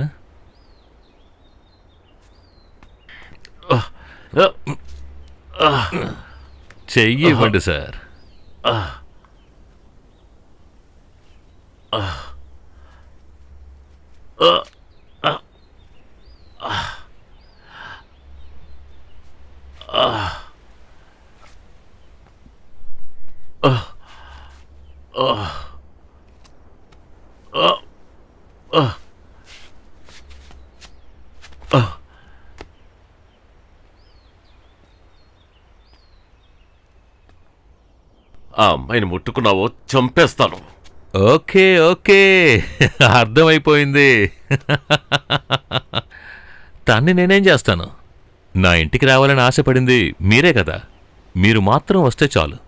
చెయ్యి ఇవ్వండి సార్. ఆ అమ్మాయిని ముట్టుకున్నావో చంపేస్తాను. ఓకే ఓకే, అర్థమైపోయింది. తన్ని నేనేం చేస్తాను? నా ఇంటికి రావాలని ఆశపడింది మీరే కదా, మీరు మాత్రం వస్తే చాలు.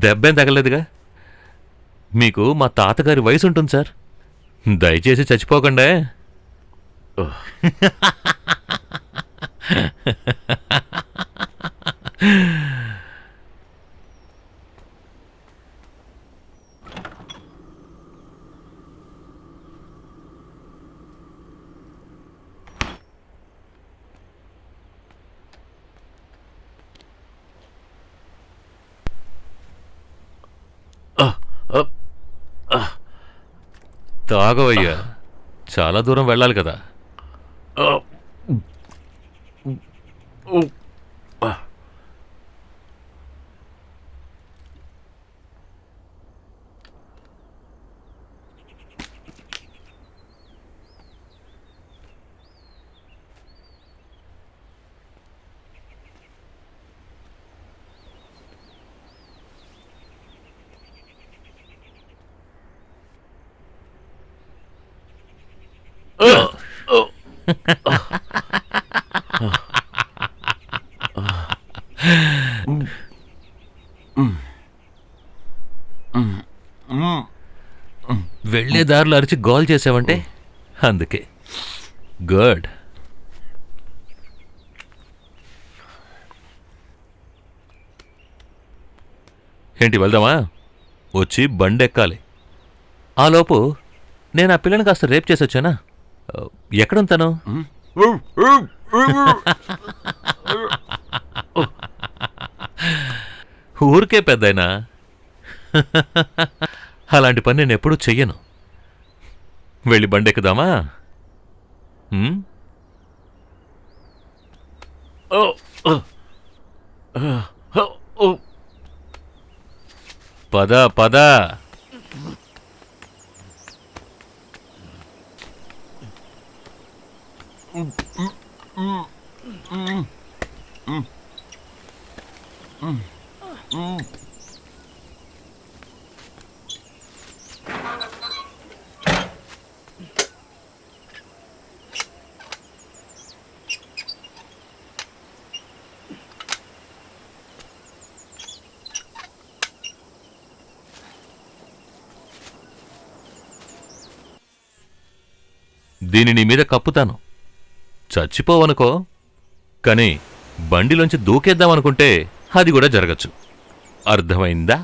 దెబ్బేం తగలేదుగా. మీకు మా తాతగారి వయసు ఉంటుంది సార్, దయచేసి చచ్చిపోకండే. తాగవయ్యా, చాలా దూరం వెళ్ళాలి కదా. వెళ్లే దారిలో అరిచి గోల్ చేసావంటే అందుకే. గుడ్. ఏంటి, వెళ్దామా? వచ్చి బండెక్కాలి. ఆలోపు నేను ఆ పిల్లని కాస్త రేప్ చేసి వచ్చానా? ఎక్కడుంటాను? ఊరికే పెద్దయినా, అలాంటి పని నేను ఎప్పుడూ చెయ్యను. వెళ్ళి బండెక్కుదామా? పద పద. దీని నీ మీద కప్పుతాను, చచ్చిపోవనుకో. కానీ బండిలోంచి దూకేద్దామనుకుంటే అది కూడా జరగచ్చు. అర్థమైందా?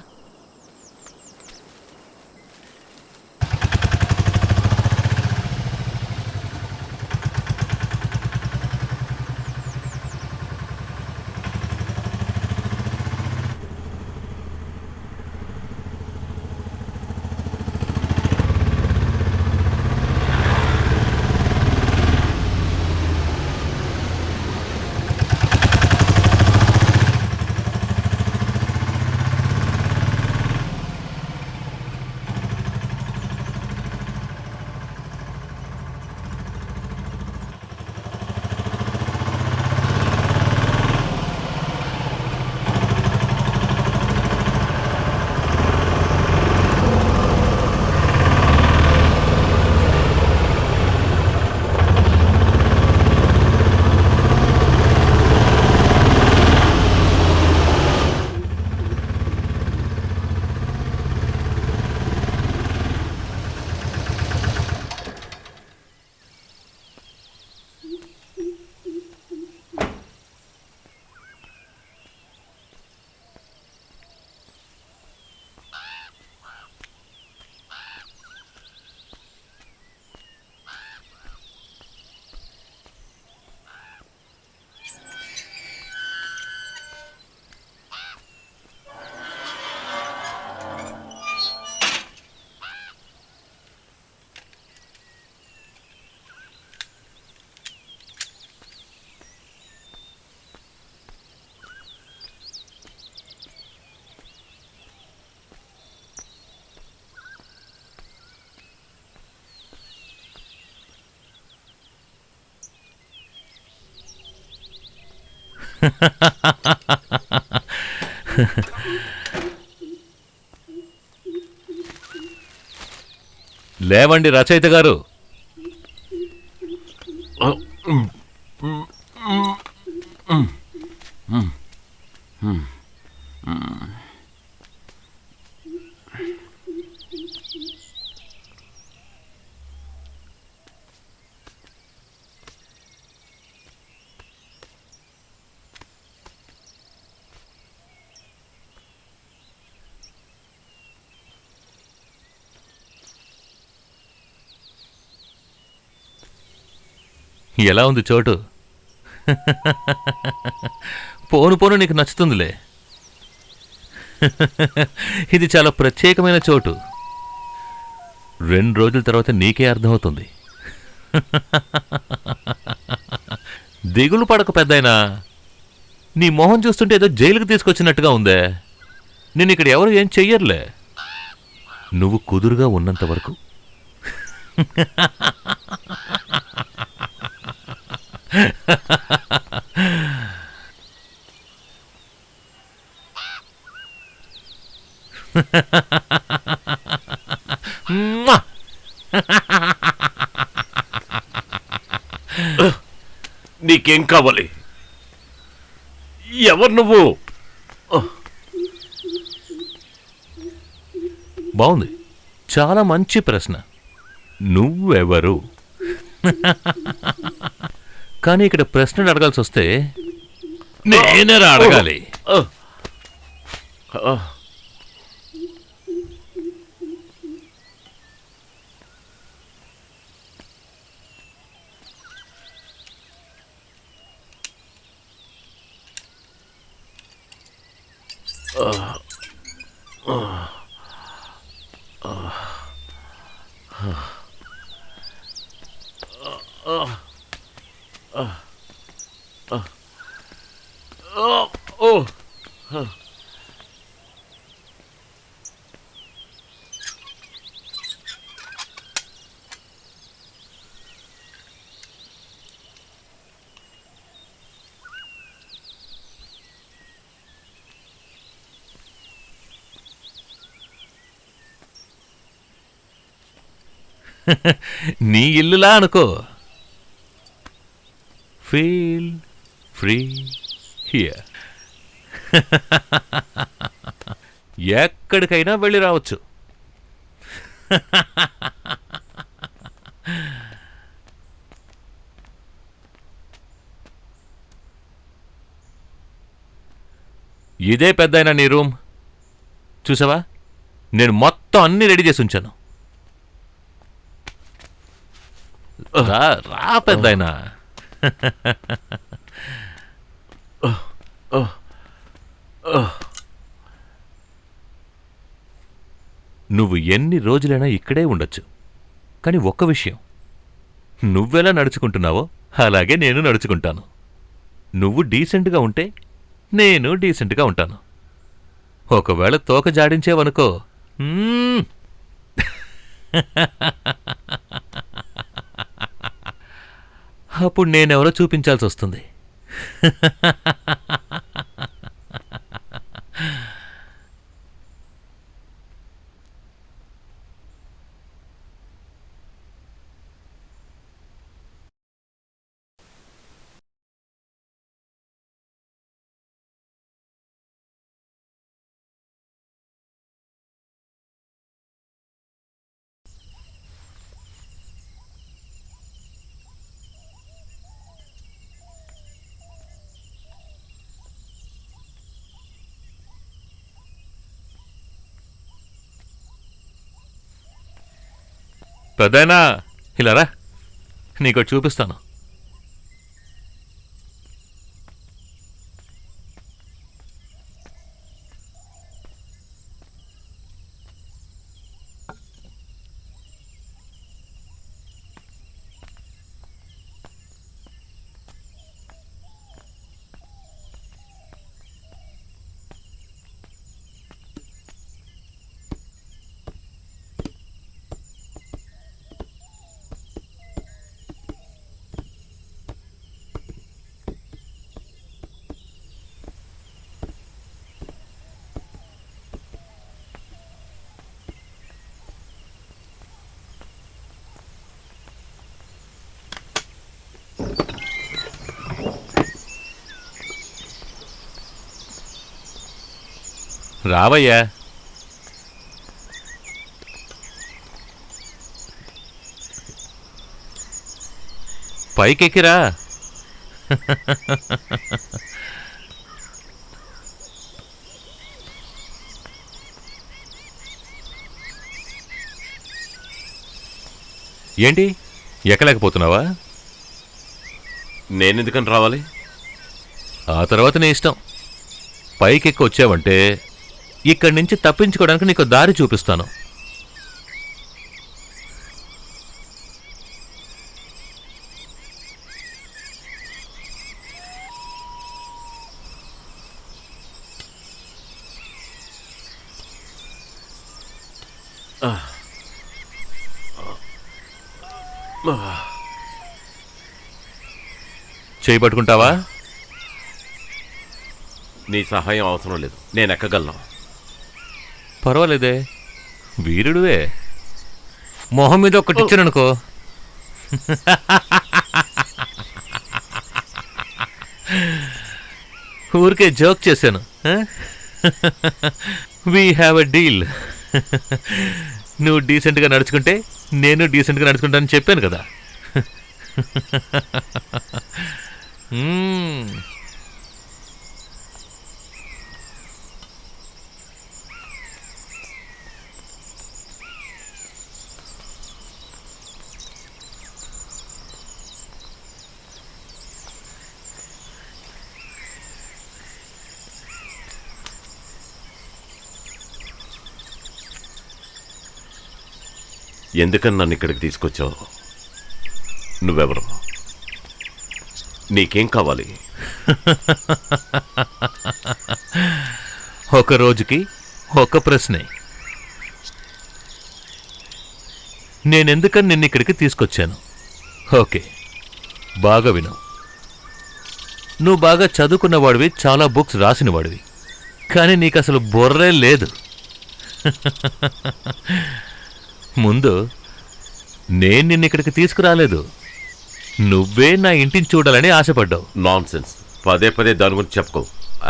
లేవండి రచయిత గారు. ఎలా ఉంది చోటు? పోను పోను నీకు నచ్చుతుందిలే. ఇది చాలా ప్రత్యేకమైన చోటు. 2 రోజుల తర్వాత నీకే అర్థమవుతుంది. దిగులు పడక పెద్దాయనా, నీ మొహం చూస్తుంటే ఏదో జైలుకి తీసుకొచ్చినట్టుగా ఉందే. నేను ఇక్కడ ఎవరు ఏం చెయ్యర్లే. నువ్వు కుదురుగా ఉన్నంత వరకు. నీకేం కావాలి? ఎవరు నువ్వు? బాగుంది, చాలా మంచి ప్రశ్న. నువ్వెవరు? కానీ ఇక్కడ ప్రశ్నలు అడగాల్సి వస్తే నేనేరా అడగాలి. నీ ఇల్లులా అనుకో. Feel free here. ఎక్కడికైనా వెళ్ళి రావచ్చు. ఇదే పెద్దయినా నీ రూమ్. చూసావా, నేను మొత్తం అన్ని రెడీ చేసి ఉంచాను. రా రా పెద్దయినా. నువ్వు ఎన్ని రోజులైనా ఇక్కడే ఉండొచ్చు. కానీ ఒక్క విషయం, నువ్వెలా నడుచుకుంటున్నావో అలాగే నేను నడుచుకుంటాను. నువ్వు డీసెంట్గా ఉంటే నేను డీసెంట్గా ఉంటాను. ఒకవేళ తోక జాడించేవనుకో, అప్పుడు నేనెవరో చూపించాల్సి వస్తుంది. పెద్దయినా ఇలా రా, నీకోటి చూపిస్తాను. రావయ్యా. పైకెక్కిరా. ఏంటి ఎక్కలేకపోతున్నావా? నేనెందుకని రావాలి? ఆ తర్వాత నీ ఇష్టం. పైకెక్కి వచ్చావంటే ఇక్కడి నుంచి తప్పించుకోవడానికి నీకు దారి చూపిస్తాను. చేయి పట్టుకుంటావా? నీ సహాయం అవసరం లేదు, నేను ఎక్కగలను. పర్వాలేదే, వీరుడువే. మొహం మీద ఒక్కటి ఇచ్చాననుకో. ఊరికే జోక్ చేశాను. We have a deal. నువ్వు డీసెంట్గా నడుచుకుంటే నేను డీసెంట్గా నడుచుకుంటానని చెప్పాను కదా. ఎందుకని నన్ను ఇక్కడికి తీసుకొచ్చావు? నువ్వెవరు? నీకేం కావాలి? ఒక రోజుకి ఒక ప్రశ్నే. నేనెందుకని నిన్ను ఇక్కడికి తీసుకొచ్చాను? ఓకే, బాగా విను. నువ్వు బాగా చదువుకున్నవాడివి, చాలా బుక్స్ రాసినవాడివి, కానీ నీకు అసలు బుర్రే లేదు. ముందు నేను నిన్ను ఇక్కడికి తీసుకురాలేదు, నువ్వే నా ఇంటిని చూడాలని ఆశపడ్డావు. Non sense. పదే పదే దాని గురించి చెప్పుకో.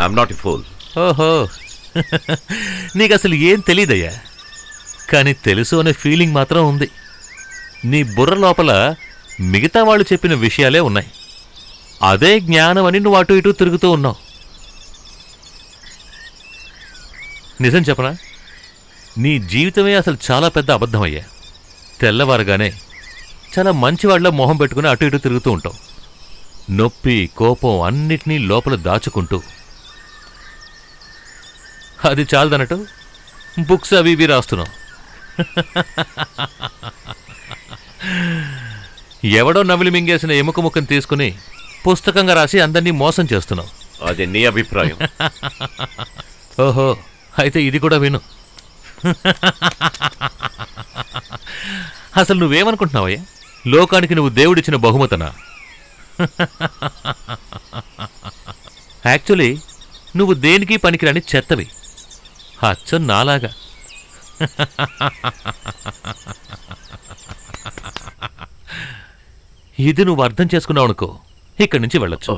I'm not a fool. ఓహో, నీకు అసలు ఏం తెలీదయ్యా, కానీ తెలుసు అనే ఫీలింగ్ మాత్రం ఉంది. నీ బుర్ర లోపల మిగతా వాళ్ళు చెప్పిన విషయాలే ఉన్నాయి. అదే జ్ఞానం అని నువ్వు అటు ఇటు తిరుగుతూ ఉన్నావు. నిజం చెప్పనా, నీ జీవితమే అసలు చాలా పెద్ద అబద్ధమయ్యా. తెల్లవారుగానే చాలా మంచివాళ్ళ మొహం పెట్టుకుని అటు ఇటు తిరుగుతూ ఉంటావు. నొప్పి, కోపం అన్నిటినీ లోపల దాచుకుంటూ. అది చాలదన్నట్టు బుక్స్ అవి ఇవి రాస్తున్నావు. ఎవడో నవిలి మింగేసిన ఎముక ముక్కను తీసుకుని పుస్తకంగా రాసి అందరినీ మోసం చేస్తున్నావు. అది నీ అభిప్రాయం. ఓహో, అయితే ఇది కూడా విను. అసలు నువ్వేమనుకుంటున్నావయ్యా? లోకానికి నువ్వు దేవుడిచ్చిన బహుమతనా? యాక్చువల్లీ నువ్వు దేనికి పనికిరాని చెత్తవి, అచ్చం నాలాగా. ఇది నువ్వు అర్థం చేసుకున్నావు అనుకో, ఇక్కడి నుంచి వెళ్ళొచ్చు.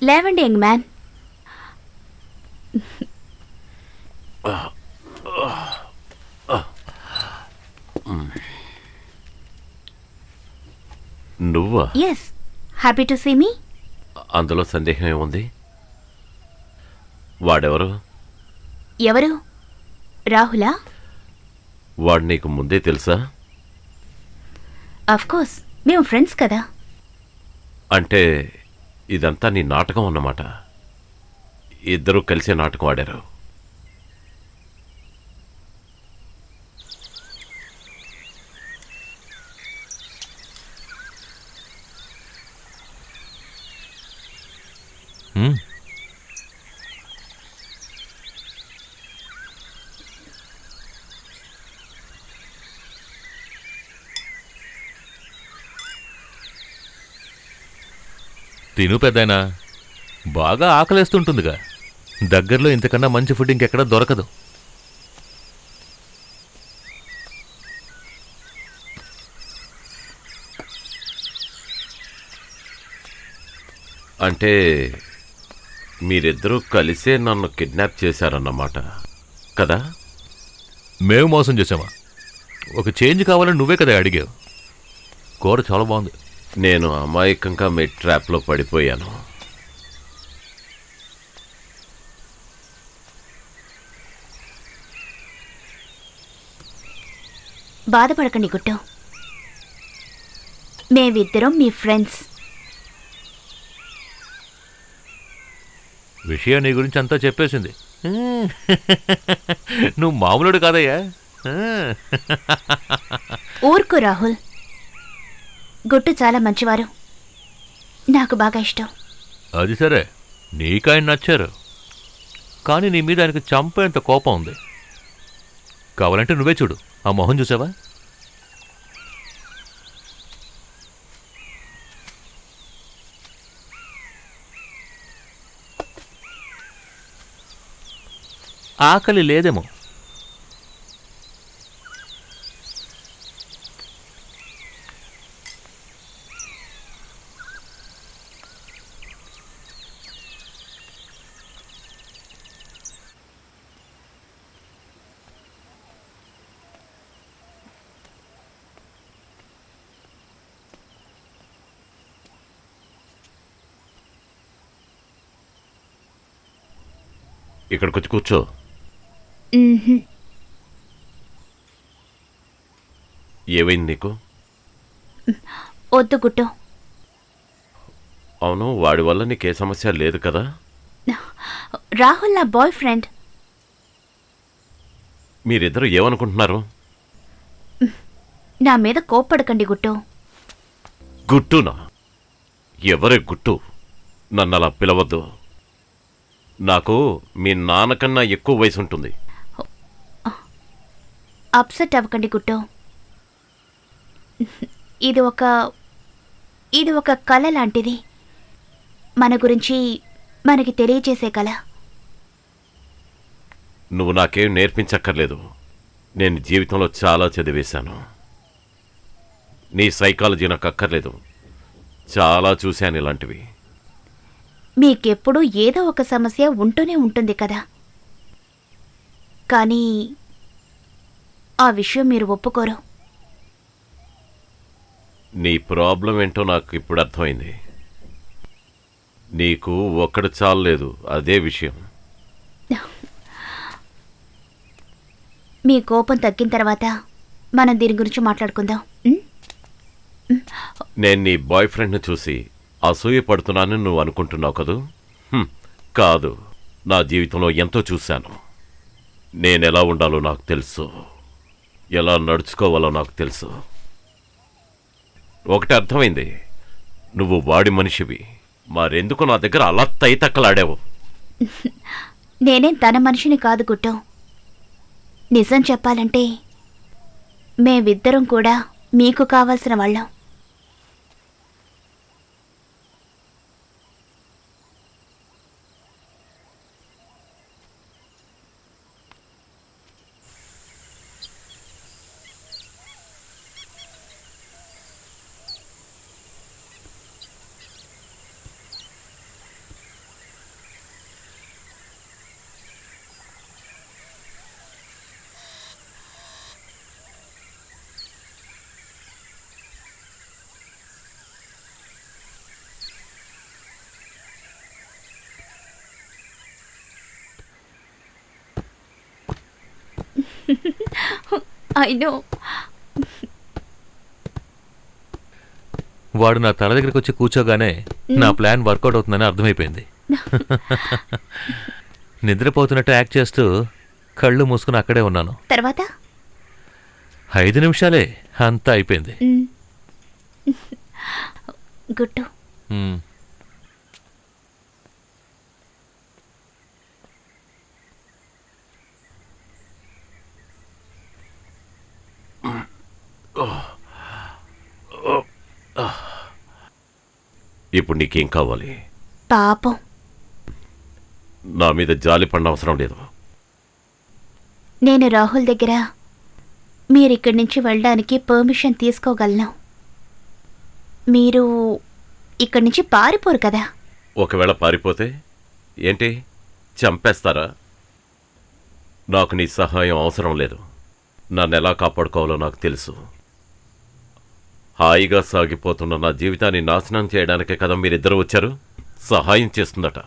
లేవండి యంగ్ మ్యాన్. నువ్వా? Yes, happy to see me. అందులో సందేహం ఏముంది? వాడెవరు? ఎవరు? రాహులా? వాడు నీకు ముందే తెలుసా? అఫ్ కోర్స్, మేము ఫ్రెండ్స్ కదా. అంటే ఇదంతా నీ నాటకం అన్నమాట. ఇద్దరూ కలిసే నాటకం ఆడారు. హ్మ్. తిను పెద్దాయనా, బాగా ఆకలేస్తుంటుందిగా. దగ్గరలో ఇంతకన్నా మంచి ఫుడ్ ఇంకెక్కడా దొరకదు. అంటే మీరిద్దరూ కలిసే నన్ను కిడ్నాప్ చేశారన్నమాట కదా? మేము మోసం చేసామా? ఒక చేంజ్ కావాలని నువ్వే కదా అడిగావు. కూర చాలా బాగుంది. నేను అమాయకంగా మీ ట్రాప్లో పడిపోయాను. బాధపడకండి గుట్టు, మేమిద్దరం మీ ఫ్రెండ్స్. విషయం నీ గురించి అంతా చెప్పేసింది. నువ్వు మామూలుడు కాదయ్యా. ఊరుకో రాహుల్, గుట్టు చాలా మంచివారు, నాకు బాగా ఇష్టం. అది సరే, నీకాయన నచ్చారు, కానీ నీ మీద ఆయనకు చంపేంత కోపం ఉంది. కావాలంటే నువ్వే చూడు, ఆ మొహం చూసావా? ఆకలి లేదేమో. ఇక్కడికి వచ్చి కూర్చో. మ్మ్హ్మ్. ఏమైంది నీకు? వద్దు గుట్టు, అవును, వాడి వల్ల నీకే సమస్య లేదు కదా? రాహుల్ నా బాయ్ ఫ్రెండ్. మీరిద్దరూ ఏమనుకుంటున్నారు? నా మీద కోప్పడకండి గుట్టు. గుట్టునా? ఎవరే గుట్టు? నన్ను అలా పిలవద్దు. నాకు మీ నాన్నకన్నా ఎక్కువ వయసు ఉంటుంది. అప్సెట్ అవ్వకండి గుట్టు. ఇది ఒక కళ లాంటిది, మన గురించి మనకి తెలియచేసే కళ. నువ్వు నాకేం నేర్పించక్కర్లేదు. నేను జీవితంలో చాలా చదివేశాను. నీ సైకాలజీ నాకు అక్కర్లేదు. చాలా చూశాను ఇలాంటివి. మీకెప్పుడు ఏదో ఒక సమస్య ఉంటూనే ఉంటుంది కదా, కానీ ఆ విషయం మీరు ఒప్పుకోరు. నీ ప్రాబ్లం ఏంటో నాకు ఇప్పుడు అర్థమైంది. నీకు ఒక్కడు చాలలేదు, అదే విషయం. మీ కోపం తగ్గిన తర్వాత మనం దీని గురించి మాట్లాడుకుందాం. నేను నీ బాయ్ ఫ్రెండ్ని చూసి అసూయ పడుతున్నానని నువ్వు అనుకుంటున్నావు కదూ? కాదు, నా జీవితంలో ఎంతో చూశాను. నేనెలా ఉండాలో నాకు తెలుసు, ఎలా నడుచుకోవాలో నాకు తెలుసు. ఒకటి అర్థమైంది, నువ్వు వాడి మనిషివి. మరెందుకు నా దగ్గర అలా తైతక్కలాడావు? నేనేం తన మనిషిని కాదు గుట్టు. నిజం చెప్పాలంటే మేమిద్దరం కూడా మీకు కావాల్సిన వాళ్ళం. I know. వాడు నా తల దగ్గరికి వచ్చి కూర్చోగానే నా ప్లాన్ వర్కౌట్ అవుతుందని అర్థమైపోయింది. నిద్రపోతున్నట్టు యాక్ట్ చేస్తూ కళ్ళు మూసుకుని అక్కడే ఉన్నాను. తర్వాత 5 నిమిషాలే అంతా అయిపోయింది. గుట్టు. మ్మ్. ఇప్పుడు నీకేం కావాలి? పాపం. నా మీద జాలి పడిన అవసరం లేదు. నేను రాహుల్ దగ్గర మీరిక్కడి నుంచి వెళ్ళడానికి పర్మిషన్ తీసుకోగలను. మీరు ఇక్కడి నుంచి పారిపోరు కదా? ఒకవేళ పారిపోతే ఏంటి, చంపేస్తారా? నాకు నీ సహాయం అవసరం లేదు. నన్ను ఎలా కాపాడుకోవాలో నాకు తెలుసు. హాయిగా సాగిపోతున్న నా జీవితాన్ని నాశనం చేయడానికే కదా మీరిద్దరూ వచ్చారు. సహాయం చేస్తుందట.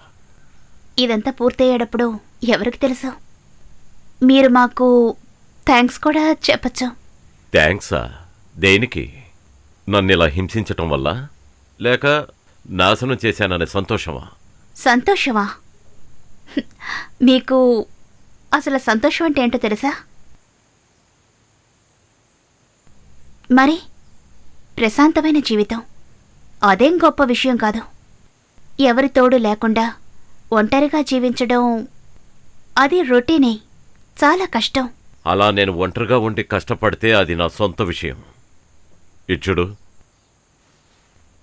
ఇదంతా పూర్తయ్యేటప్పుడు ఎవరికి తెలుసు? మీరు మాకు థ్యాంక్స్ కూడా చెప్పచ్చు. థ్యాంక్సా? దేనికి? నన్ను ఇలా హింసించటం వల్ల, లేక నాశనం చేశాననే సంతోషమా? సంతోషమా? మీకు అసలు సంతోషం అంటే ఏంటో తెలుసా? మరి ప్రశాంతమైన జీవితం అదేం గొప్ప విషయం కాదు. ఎవరి తోడు లేకుండా ఒంటరిగా జీవించడం అది రొటీనే, చాలా కష్టం. అలా నేను ఒంటరిగా ఉండి కష్టపడితే అది నా సొంత విషయం. ఇచ్చుడు,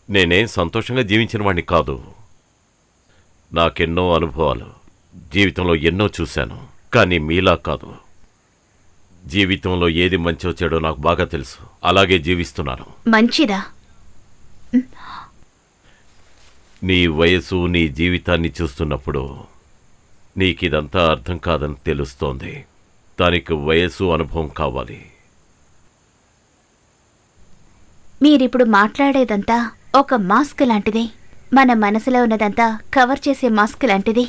నేనేం సంతోషంగా జీవించిన వాణ్ణి కాదు. నాకెన్నో అనుభవాలు, జీవితంలో ఎన్నో చూశాను. కానీ మీలా కాదు. జీవితంలో ఏది మంచో చెడో నాకు బాగా తెలుసు. అలాగే జీవిస్తున్నాను. మంచిదా? నీ వయసు, నీ జీవితాన్ని చూస్తున్నప్పుడు నీకిదంతా అర్థం కాదని తెలుస్తోంది. దానికి వయసు, అనుభవం కావాలి. మీరిప్పుడు మాట్లాడేదంతా ఒక మాస్క్ లాంటిది. మన మనసులో ఉన్నదంతా కవర్ చేసే మాస్క్ లాంటిది.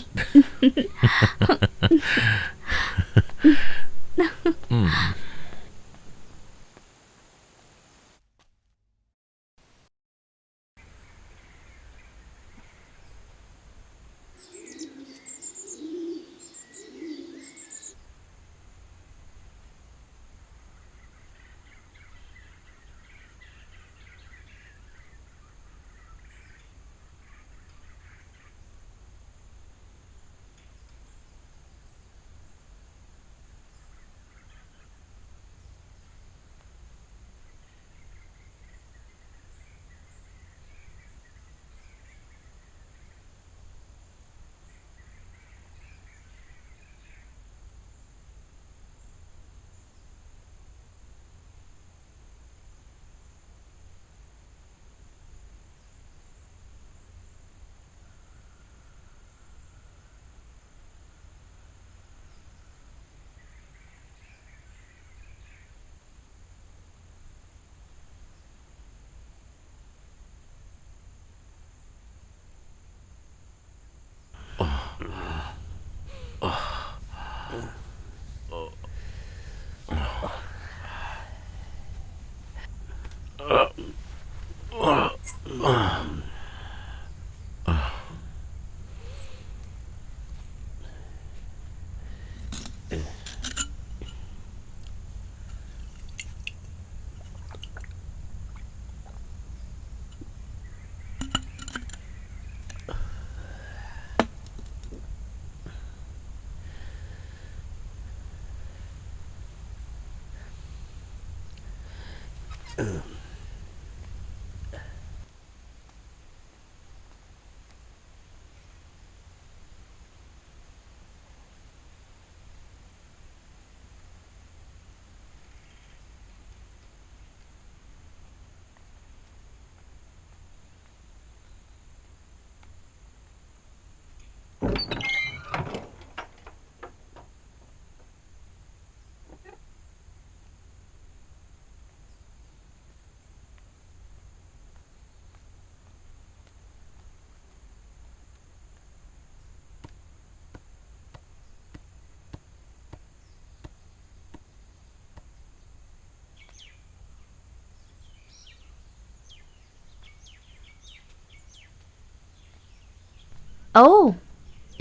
ఓ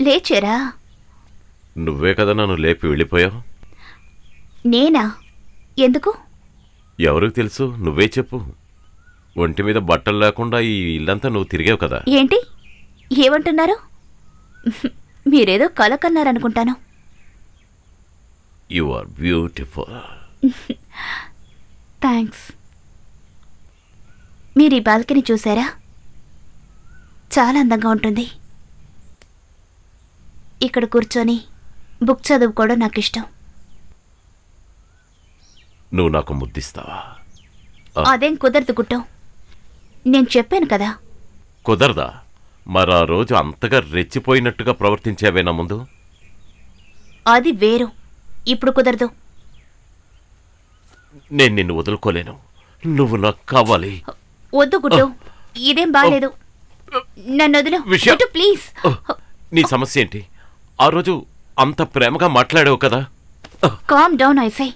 లేచారా? నువ్వే కదా నన్ను లేపి వెళ్ళిపోయావు. నేనా? ఎందుకు? ఎవరికి తెలుసు, నువ్వే చెప్పు. ఒంటి మీద బట్టలు లేకుండా ఈ ఇల్లంతా నువ్వు తిరిగావు కదా. ఏంటి ఏమంటున్నారు? మీరేదో కల కన్నారనుకుంటాను. You are beautiful. థ్యాంక్స్. మీరు ఈ బాల్కనీ చూసారా? చాలా అందంగా ఉంటుంది. ఇక్కడ కూర్చొని బుక్ చదువుకోవడం నాకు ఇష్టం. నువ్వు నాకు ముద్దిస్తావా? అదేం కుదరదు గుట్టం. నేను చెప్పాను కదా. కుదరదా? మరి ఆ రోజు అంతగా రెచ్చిపోయినట్టుగా ప్రవర్తించావేనా ముందు? అది వేరు. ఇప్పుడు కుదరదు. నేను నిన్ను వదులుకోలేను. నువ్వు నాకు కావాలి. వద్దు గుట్టు, ఇదేం బాలేదు. నన్ను వదిలు గుట్టు, ప్లీజ్. నీ సమస్య ఏంటి? ఆ రోజు అంత ప్రేమగా మాట్లాడావు కదా. Calm down ఐసై.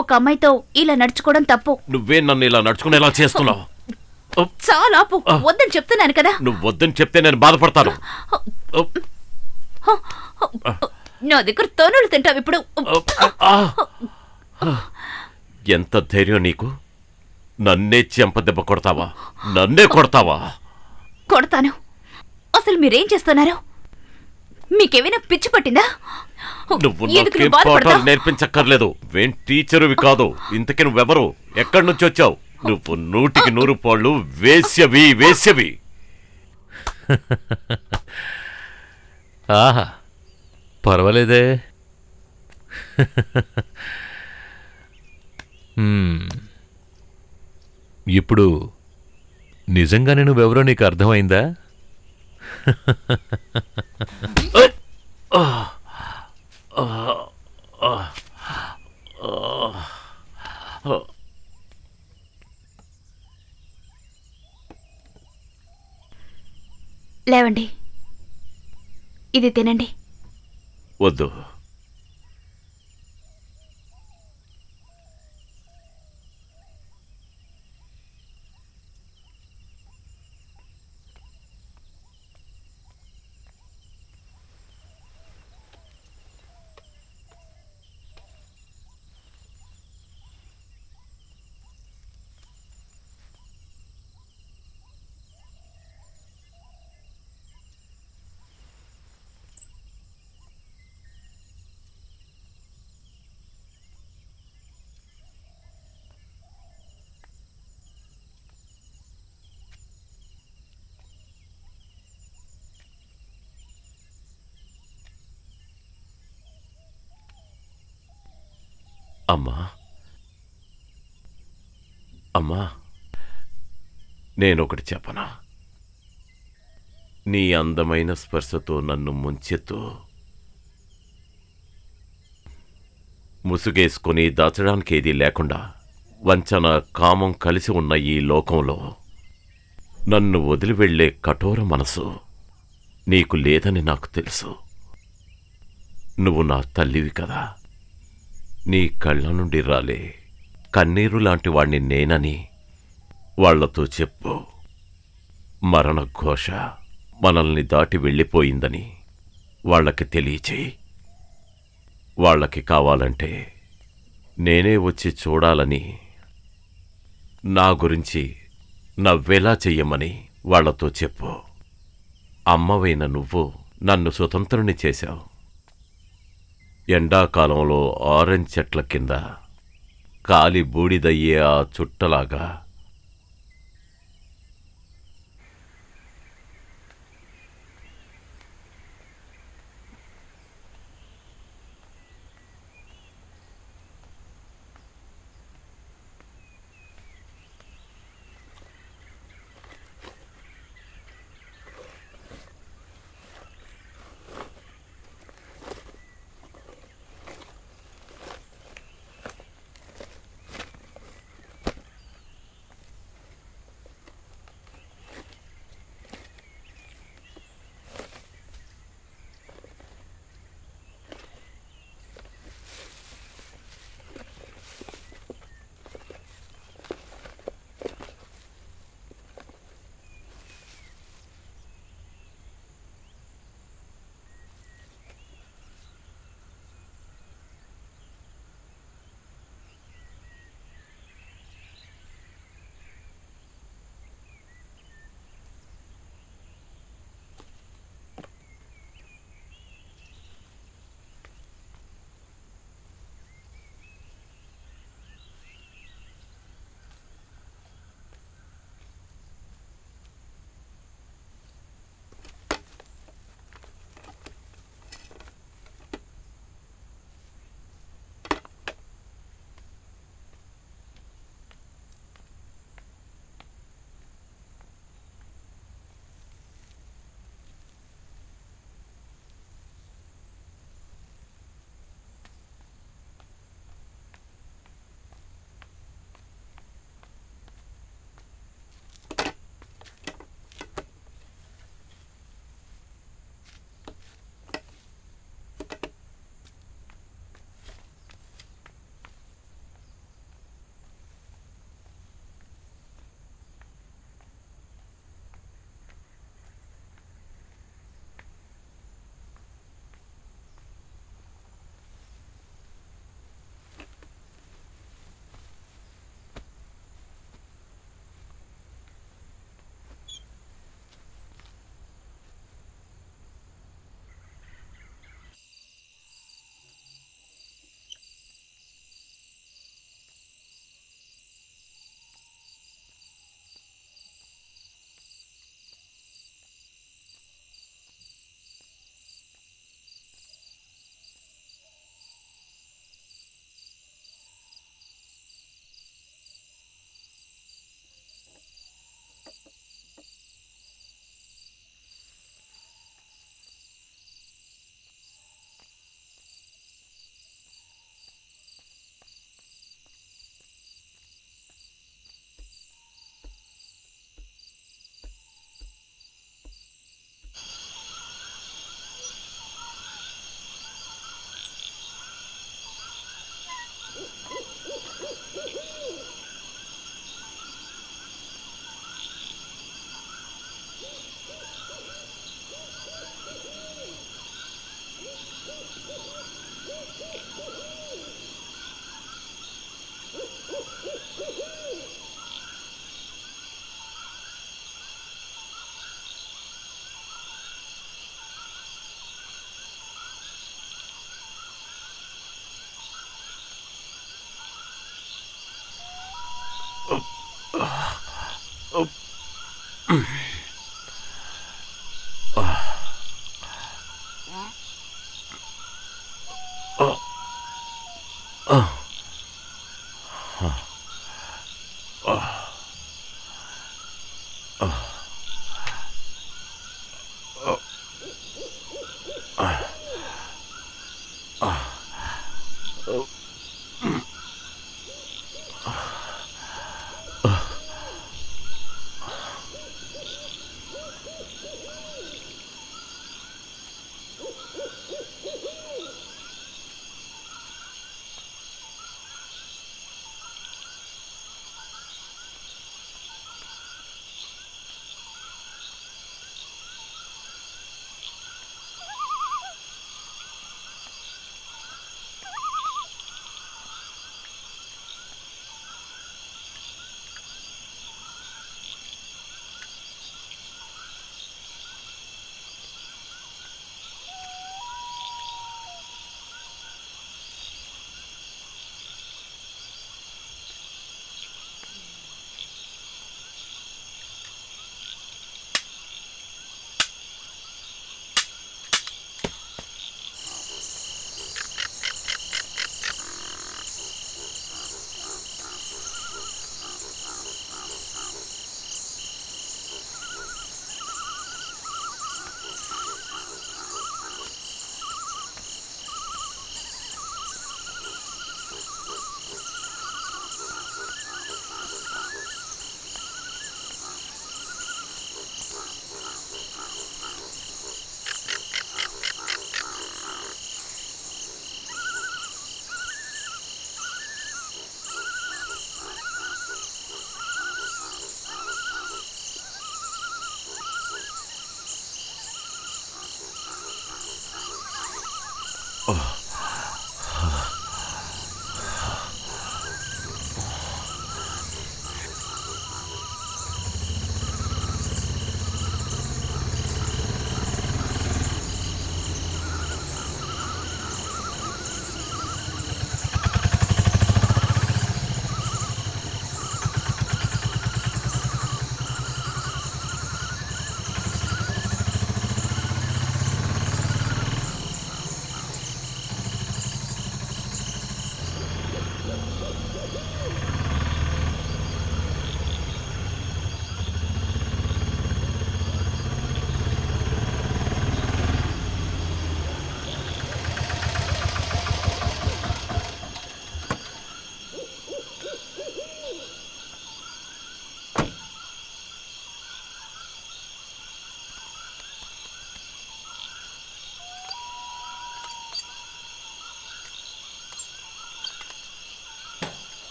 ఒక అమ్మాయితో ఇలా నడుచుకోవడం తప్పు. నువ్వే నన్ను ఇలా నడుచుకునేలా చేస్తున్నావు. చాలా ఆపు. వద్దని చెప్తున్నాను కదా. నువ్వు వద్దని చెప్తే నేను బాధపడతాను. నా దగ్గర తోనులు తింటావు ఇప్పుడు. ఎంత ధైర్యం నీకు? నన్నే చెంపదెబ్బ కొడతావా? నన్నే కొడతావా? కొడతాను. అసలు మీరేం చేస్తున్నారు? మీకేమైనా పిచ్చి పట్టిందా? నువ్వు నాకేం పాఠాలు నేర్పించక్కర్లేదు. వేం టీచరువి కాదు. ఇంతకీ నువ్వెవరు? ఎక్కడి నుంచి వచ్చావు? నువ్వు 100కి 100 వేశ్యవి, వేశ్యవి. ఆహా, పర్వాలేదే. ఇప్పుడు నిజంగానే నువ్వెవరో నీకు అర్థమైందా? లేవండి, ఇది తినండి. వద్దు. అమ్మా, అమ్మా, నేనొకటి చెప్పనా? నీ అందమైన స్పర్శతో నన్ను ముంచెత్తు. ముసుగేసుకొని దాచడానికి ఏదీ లేకుండా వంచన, కామం కలిసి ఉన్న ఈ లోకంలో నన్ను వదిలి వెళ్లే కఠోర మనసు నీకు లేదని నాకు తెలుసు. నువ్వు నా తల్లివి కదా. నీ కళ్ళ నుండి రాలే కన్నీరు లాంటి వాణ్ణి నేనని వాళ్లతో చెప్పు. మరణ ఘోష మనల్ని దాటి వెళ్ళిపోయిందని వాళ్ళకి తెలియచేయి. వాళ్ళకి కావాలంటే నేనే వచ్చి చూడాలని, నా గురించి నవ్వేలా చెయ్యమని వాళ్లతో చెప్పు. అమ్మవైన నువ్వు నన్ను స్వతంత్రుని చేశావు. ఎండాకాలంలో ఆరెంజ్ చెట్ల కింద కాలి బూడిదయ్యే ఆ చుట్టలాగా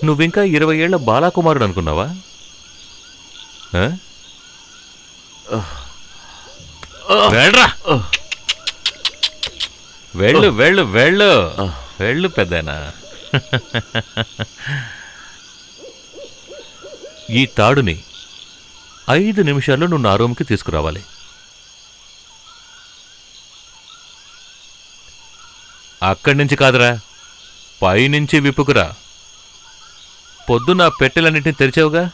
నువ్వింకా 20 ఏళ్ల బాలాకుమారుడు అనుకున్నావా? ఆ? వెళ్ళరా. వెళ్ళు వెళ్ళు వెళ్ళు వెళ్ళు పెద్దనా. ఈ తాడుని 5 నిమిషాల్లో నువ్వు నా రూమ్కి తీసుకురావాలి. అక్కడి నుంచి కాదురా, పైనుంచి విప్పుకురా. పొద్దున్న పెట్టెలన్నింటినీ తెరిచావుగా,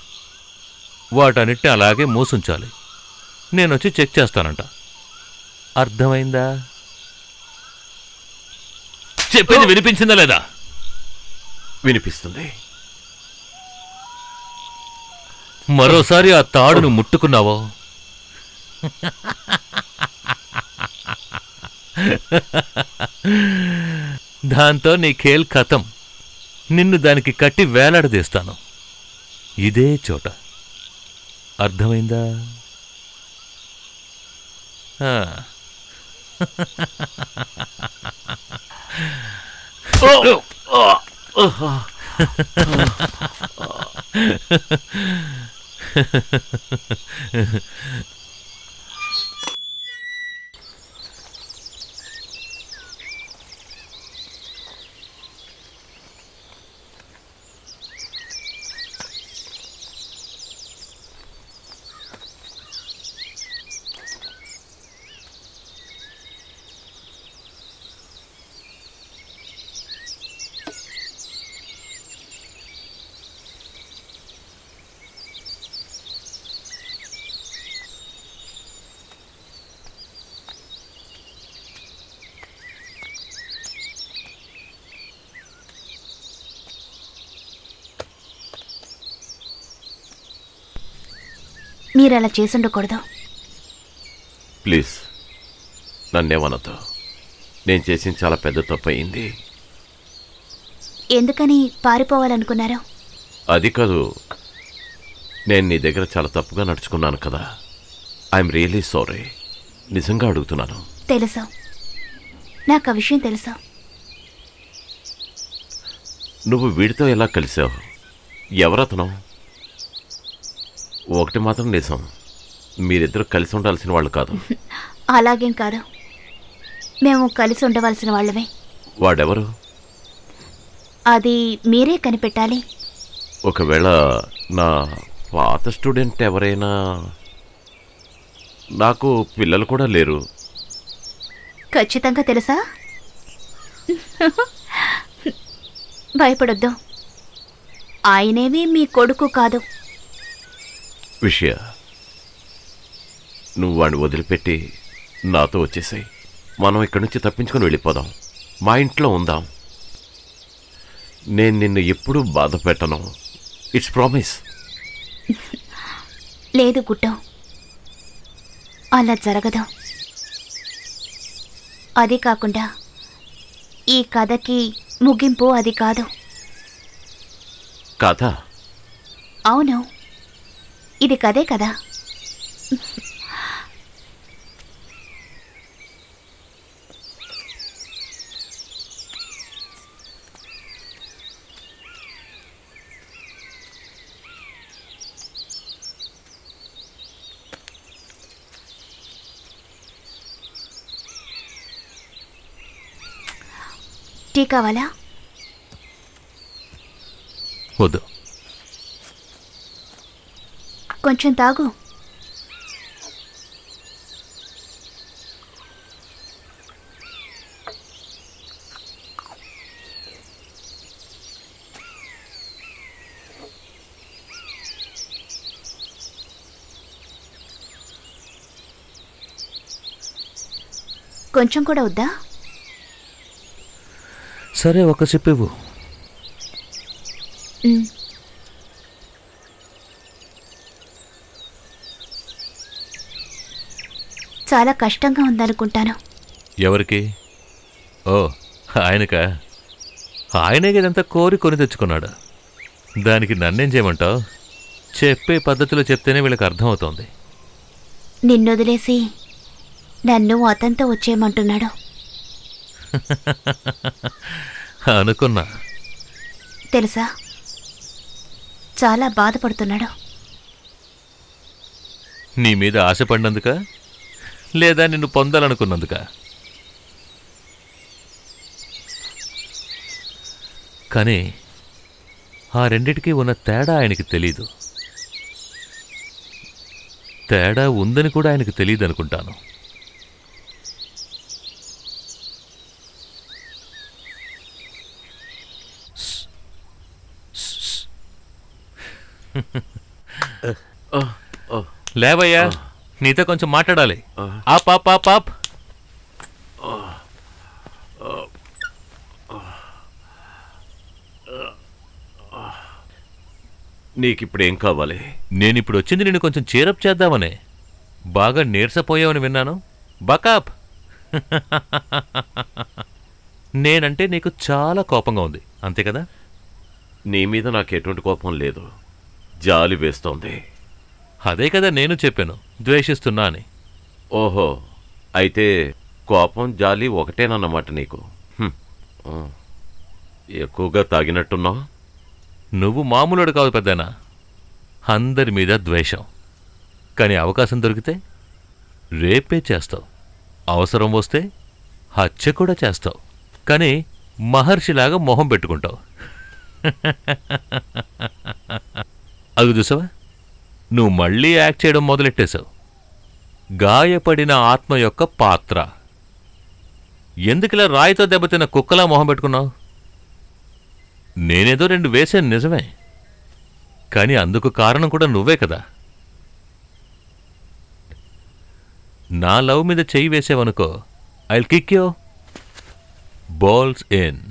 వాటన్నిటిని అలాగే మూసుంచాలి. నేనొచ్చి చెక్ చేస్తానంట. అర్థమైందా? చెప్పింది వినిపించిందా లేదా? వినిపిస్తుంది. మరోసారి ఆ తాడును ముట్టుకున్నావో దాంతో నీ ఖేల్ ఖతం. నిన్ను దానికి కట్టి వేలాడదీస్తాను, ఇదే చోట. అర్థమైందా? ఆ. మీరలా చేసుండకూడదు. ప్లీజ్ నన్నేమనొద్దు. నేను చేసిన చాలా పెద్ద తప్పు అయింది. ఎందుకని పారిపోవాలనుకున్నారు? అది కాదు, నేను నీ దగ్గర చాలా తప్పుగా నడుచుకున్నాను కదా. I'm really sorry. నిజంగా అడుగుతున్నాను. తెలుసు, నాకు ఆ విషయం తెలుసు. నువ్వు వీడితో ఎలా కలిసావు? ఎవరతను? ఒకటి మాత్రం నిజం, మీరిద్దరు కలిసి ఉండాల్సిన వాళ్ళు కాదు. అలాగేం కాదు, మేము కలిసి ఉండవలసిన వాళ్ళమే. వాడెవరు? అది మీరే కనిపెట్టాలి. ఒకవేళ నా పాత స్టూడెంట్ ఎవరైనా? నాకు పిల్లలు కూడా లేరు. ఖచ్చితంగా తెలుసా? భయపడొద్దు, ఆయనేమీ మీ కొడుకు కాదు. విషయ, నువ్వు వాడిని వదిలిపెట్టి నాతో వచ్చేసాయి. మనం ఇక్కడి నుంచి తప్పించుకొని వెళ్ళిపోదాం. మా ఇంట్లో ఉందాం. నేను నిన్ను ఎప్పుడూ బాధ పెట్టను. It's promise. లేదు గుట్టు, అలా జరగదు. అది కాకుండా ఈ కథకి ముగింపు అది కాదు. కథ? అవును, ఇది కథే కదా. టీ కావాలా? వద్దు. కొంచెం తాగు. కొంచెం కూడా వద్దా? సరే, ఒక సిప్ ఇవ్వు. చాలా కష్టంగా ఉందనుకుంటాను. ఎవరికి? ఓ, ఆయనకా? ఆయనే ఇదంతా కోరి కొని తెచ్చుకున్నాడు. దానికి నన్నేం చేయమంటావు? చెప్పే పద్ధతిలో చెప్తేనే వీళ్ళకి అర్థమవుతోంది. నిన్నొదిలేసి నన్ను అతనితో వచ్చేయమంటున్నాడు. అనుకున్నా. తెలుసా, చాలా బాధపడుతున్నాడు. నీ మీద ఆశపడినందుక లేదా నిన్ను పొందాలనుకున్నందుక? కానీ ఆ రెండిటికీ ఉన్న తేడా ఆయనకి తెలీదు. తేడా ఉందని కూడా ఆయనకు తెలియదు అనుకుంటాను. లేవయ్యా, నీతో కొంచెం మాట్లాడాలి. ఆప్ ఆప్ ఆప్ ఆప్. నీకిప్పుడేం కావాలి? నేనిప్పుడు వచ్చింది నిన్ను కొంచెం చేరప్ చేద్దామనే. బాగా నీరసపోయావని విన్నాను. బకాప్. నేనంటే నీకు చాలా కోపంగా ఉంది, అంతే కదా? నీ మీద నాకు ఎటువంటి కోపం లేదు, జాలి వేస్తోంది. అదే కదా నేను చెప్పాను, ద్వేషిస్తున్నా అని. ఓహో, అయితే కోపం జాలి ఒకటేనన్నమాట నీకు. ఎక్కువగా తాగినట్టున్నావు. నువ్వు మామూలుడు కాదు పెద్దనా. అందరి మీద ద్వేషం. కానీ అవకాశం దొరికితే రేపే చేస్తావు. అవసరం వస్తే హత్య కూడా చేస్తావు. కానీ మహర్షిలాగా మొహం పెట్టుకుంటావు. అది చూసావా, నువ్వు మళ్ళీ యాక్ట్ చేయడం మొదలెట్టేశావు. గాయపడిన ఆత్మ యొక్క పాత్ర. ఎందుకిలా రాయితో దెబ్బతిన్న కుక్కలా మొహం పెట్టుకున్నావు? నేనేదో 2 వేసాను నిజమే, కానీ అందుకు కారణం కూడా నువ్వే కదా. నా లవ్ మీద చెయ్యి వేసావనుకో, I'll kick you balls in.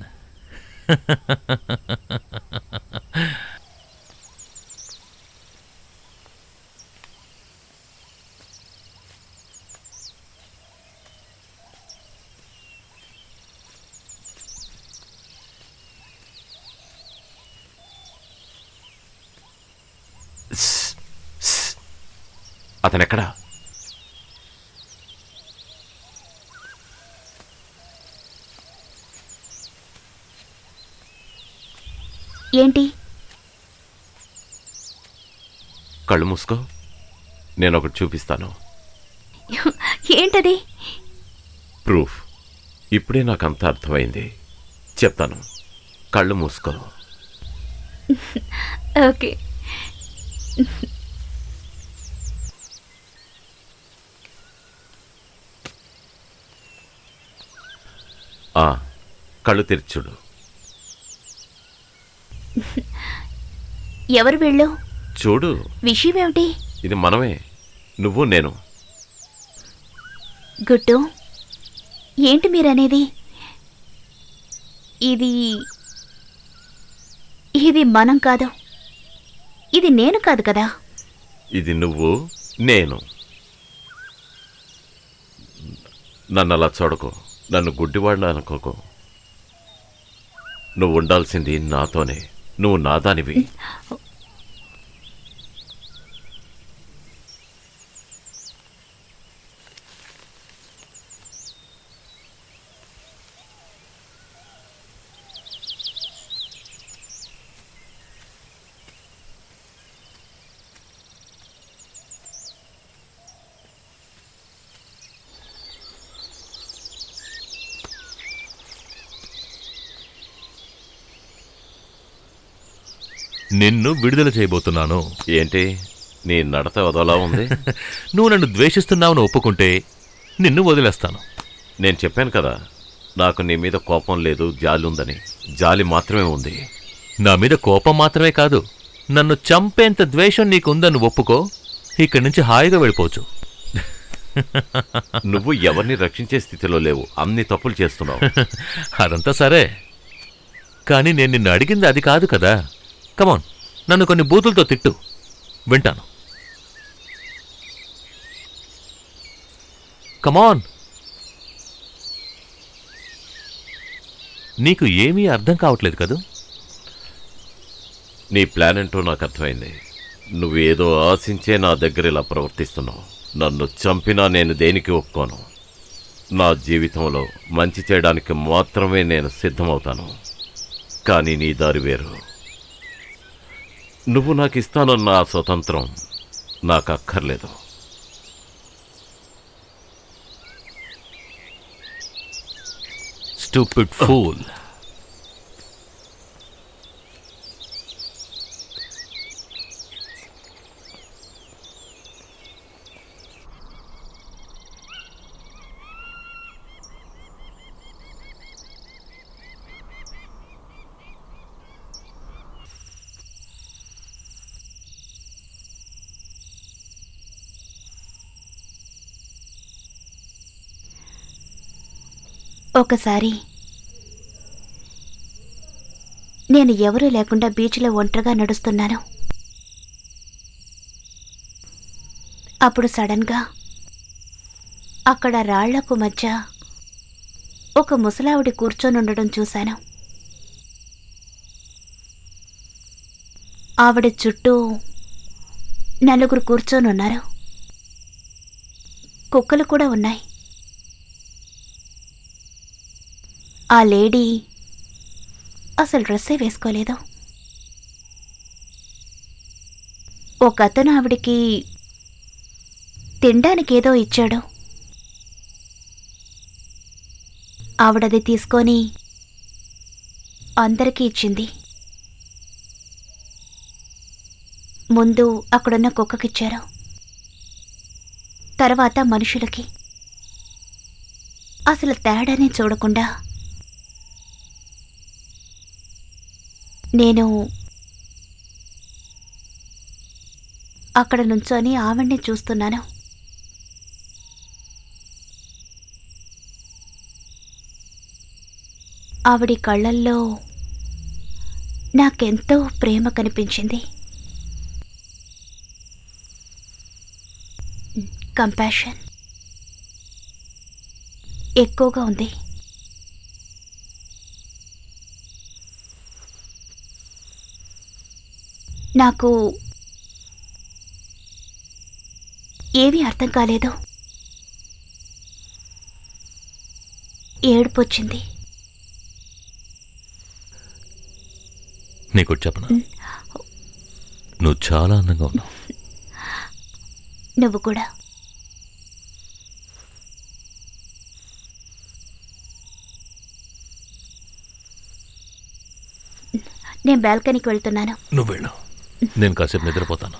అతనెక్కడా? ఏంటి? కళ్ళు మూసుకో, నేనొకటి చూపిస్తాను. ఏంటది? ప్రూఫ్. ఇప్పుడే నాకంతా అర్థమైంది, చెప్తాను. కళ్ళు మూసుకో. ఓకే. కళ్ళు తెరిచుడు. ఎవరు వీళ్ళు? చూడు. విషయం ఏమిటి? ఇది మనమే, నువ్వు నేను. గుట్టు, ఏంటి మీరనేది? ఇది మనం కాదు, ఇది నేను కాదు కదా. ఇది నువ్వు, నేను. నన్ను అలా చూడకు, నన్ను గుడ్డివాడిని అనుకోకు. నువ్వు ఉండాల్సింది నాతోనే, నువ్వు నాదానివి. నిన్ను విడుదల చేయబోతున్నాను. ఏంటి నీ నడత వదలా ఉంది? నువ్వు నన్ను ద్వేషిస్తున్నావని ఒప్పుకుంటే నిన్ను వదిలేస్తాను. నేను చెప్పాను కదా, నాకు నీ మీద కోపం లేదు, జాలి ఉందని. జాలి మాత్రమే ఉంది. నా మీద కోపం మాత్రమే కాదు, నన్ను చంపేంత ద్వేషం నీకుందని ఒప్పుకో, ఇక్కడి నుంచి హాయిగా వెళ్ళిపోవచ్చు. నువ్వు ఎవరిని రక్షించే స్థితిలో లేవు, అన్ని తప్పులు చేస్తున్నావు. అదంతా సరే, కానీ నేను నిన్ను అడిగింది అది కాదు కదా. కమాన్, నన్ను కొన్ని బూతులతో తిట్టు, వింటాను. కమాన్. నీకు ఏమీ అర్థం కావట్లేదు కదూ? నీ ప్లాన్ ఏంటో నాకు అర్థమైంది. నువ్వేదో ఆశించే నా దగ్గర ఇలా ప్రవర్తిస్తున్నావు. నన్ను చంపినా నేను దేనికి ఒప్పుకోను. నా జీవితంలో మంచి చేయడానికి మాత్రమే నేను సిద్ధమవుతాను. కానీ నీ దారి వేరు. నువ్వు నాకు ఇస్తానన్న ఆ స్వతంత్రం నాకు అక్కర్లేదు. Stupid fool. ఒకసారి నేను ఎవరూ లేకుండా బీచ్లో ఒంటరిగా నడుస్తున్నాను. అప్పుడు సడన్గా అక్కడ రాళ్లకు మధ్య ఒక ముసలావిడి కూర్చొనుండడం చూశాను. ఆవిడ చుట్టూ నలుగురు కూర్చొనున్నారు. కుక్కలు కూడా ఉన్నాయి. ఆ లేడీ అసలు డ్రెస్సే వేసుకోలేదు. ఒకతను ఆవిడికి తినడానికేదో ఇచ్చాడు. ఆవిడది తీసుకొని అందరికీ ఇచ్చింది. ముందు అక్కడున్న కుక్కకిచ్చారు, తర్వాత మనుషులకి. అసలు తేడానే చూడకుండా నేను అక్కడ నుంచొని ఆవిడ్ని చూస్తున్నాను. ఆవిడి కళ్ళల్లో నాకెంతో ప్రేమ కనిపించింది. కంపాషన్ ఎక్కువగా ఉంది. నాకు ఏమీ అర్థం కాలేదు. ఏడుపొచ్చింది. నీకు చెప్పనా, నువ్వు చాలా అందంగా ఉన్నావు. నువ్వు కూడా. నేను బాల్కనీకి వెళ్తున్నాను. నువ్వు వెళ్ళు, నేను కాసేపు నిద్రపోతాను.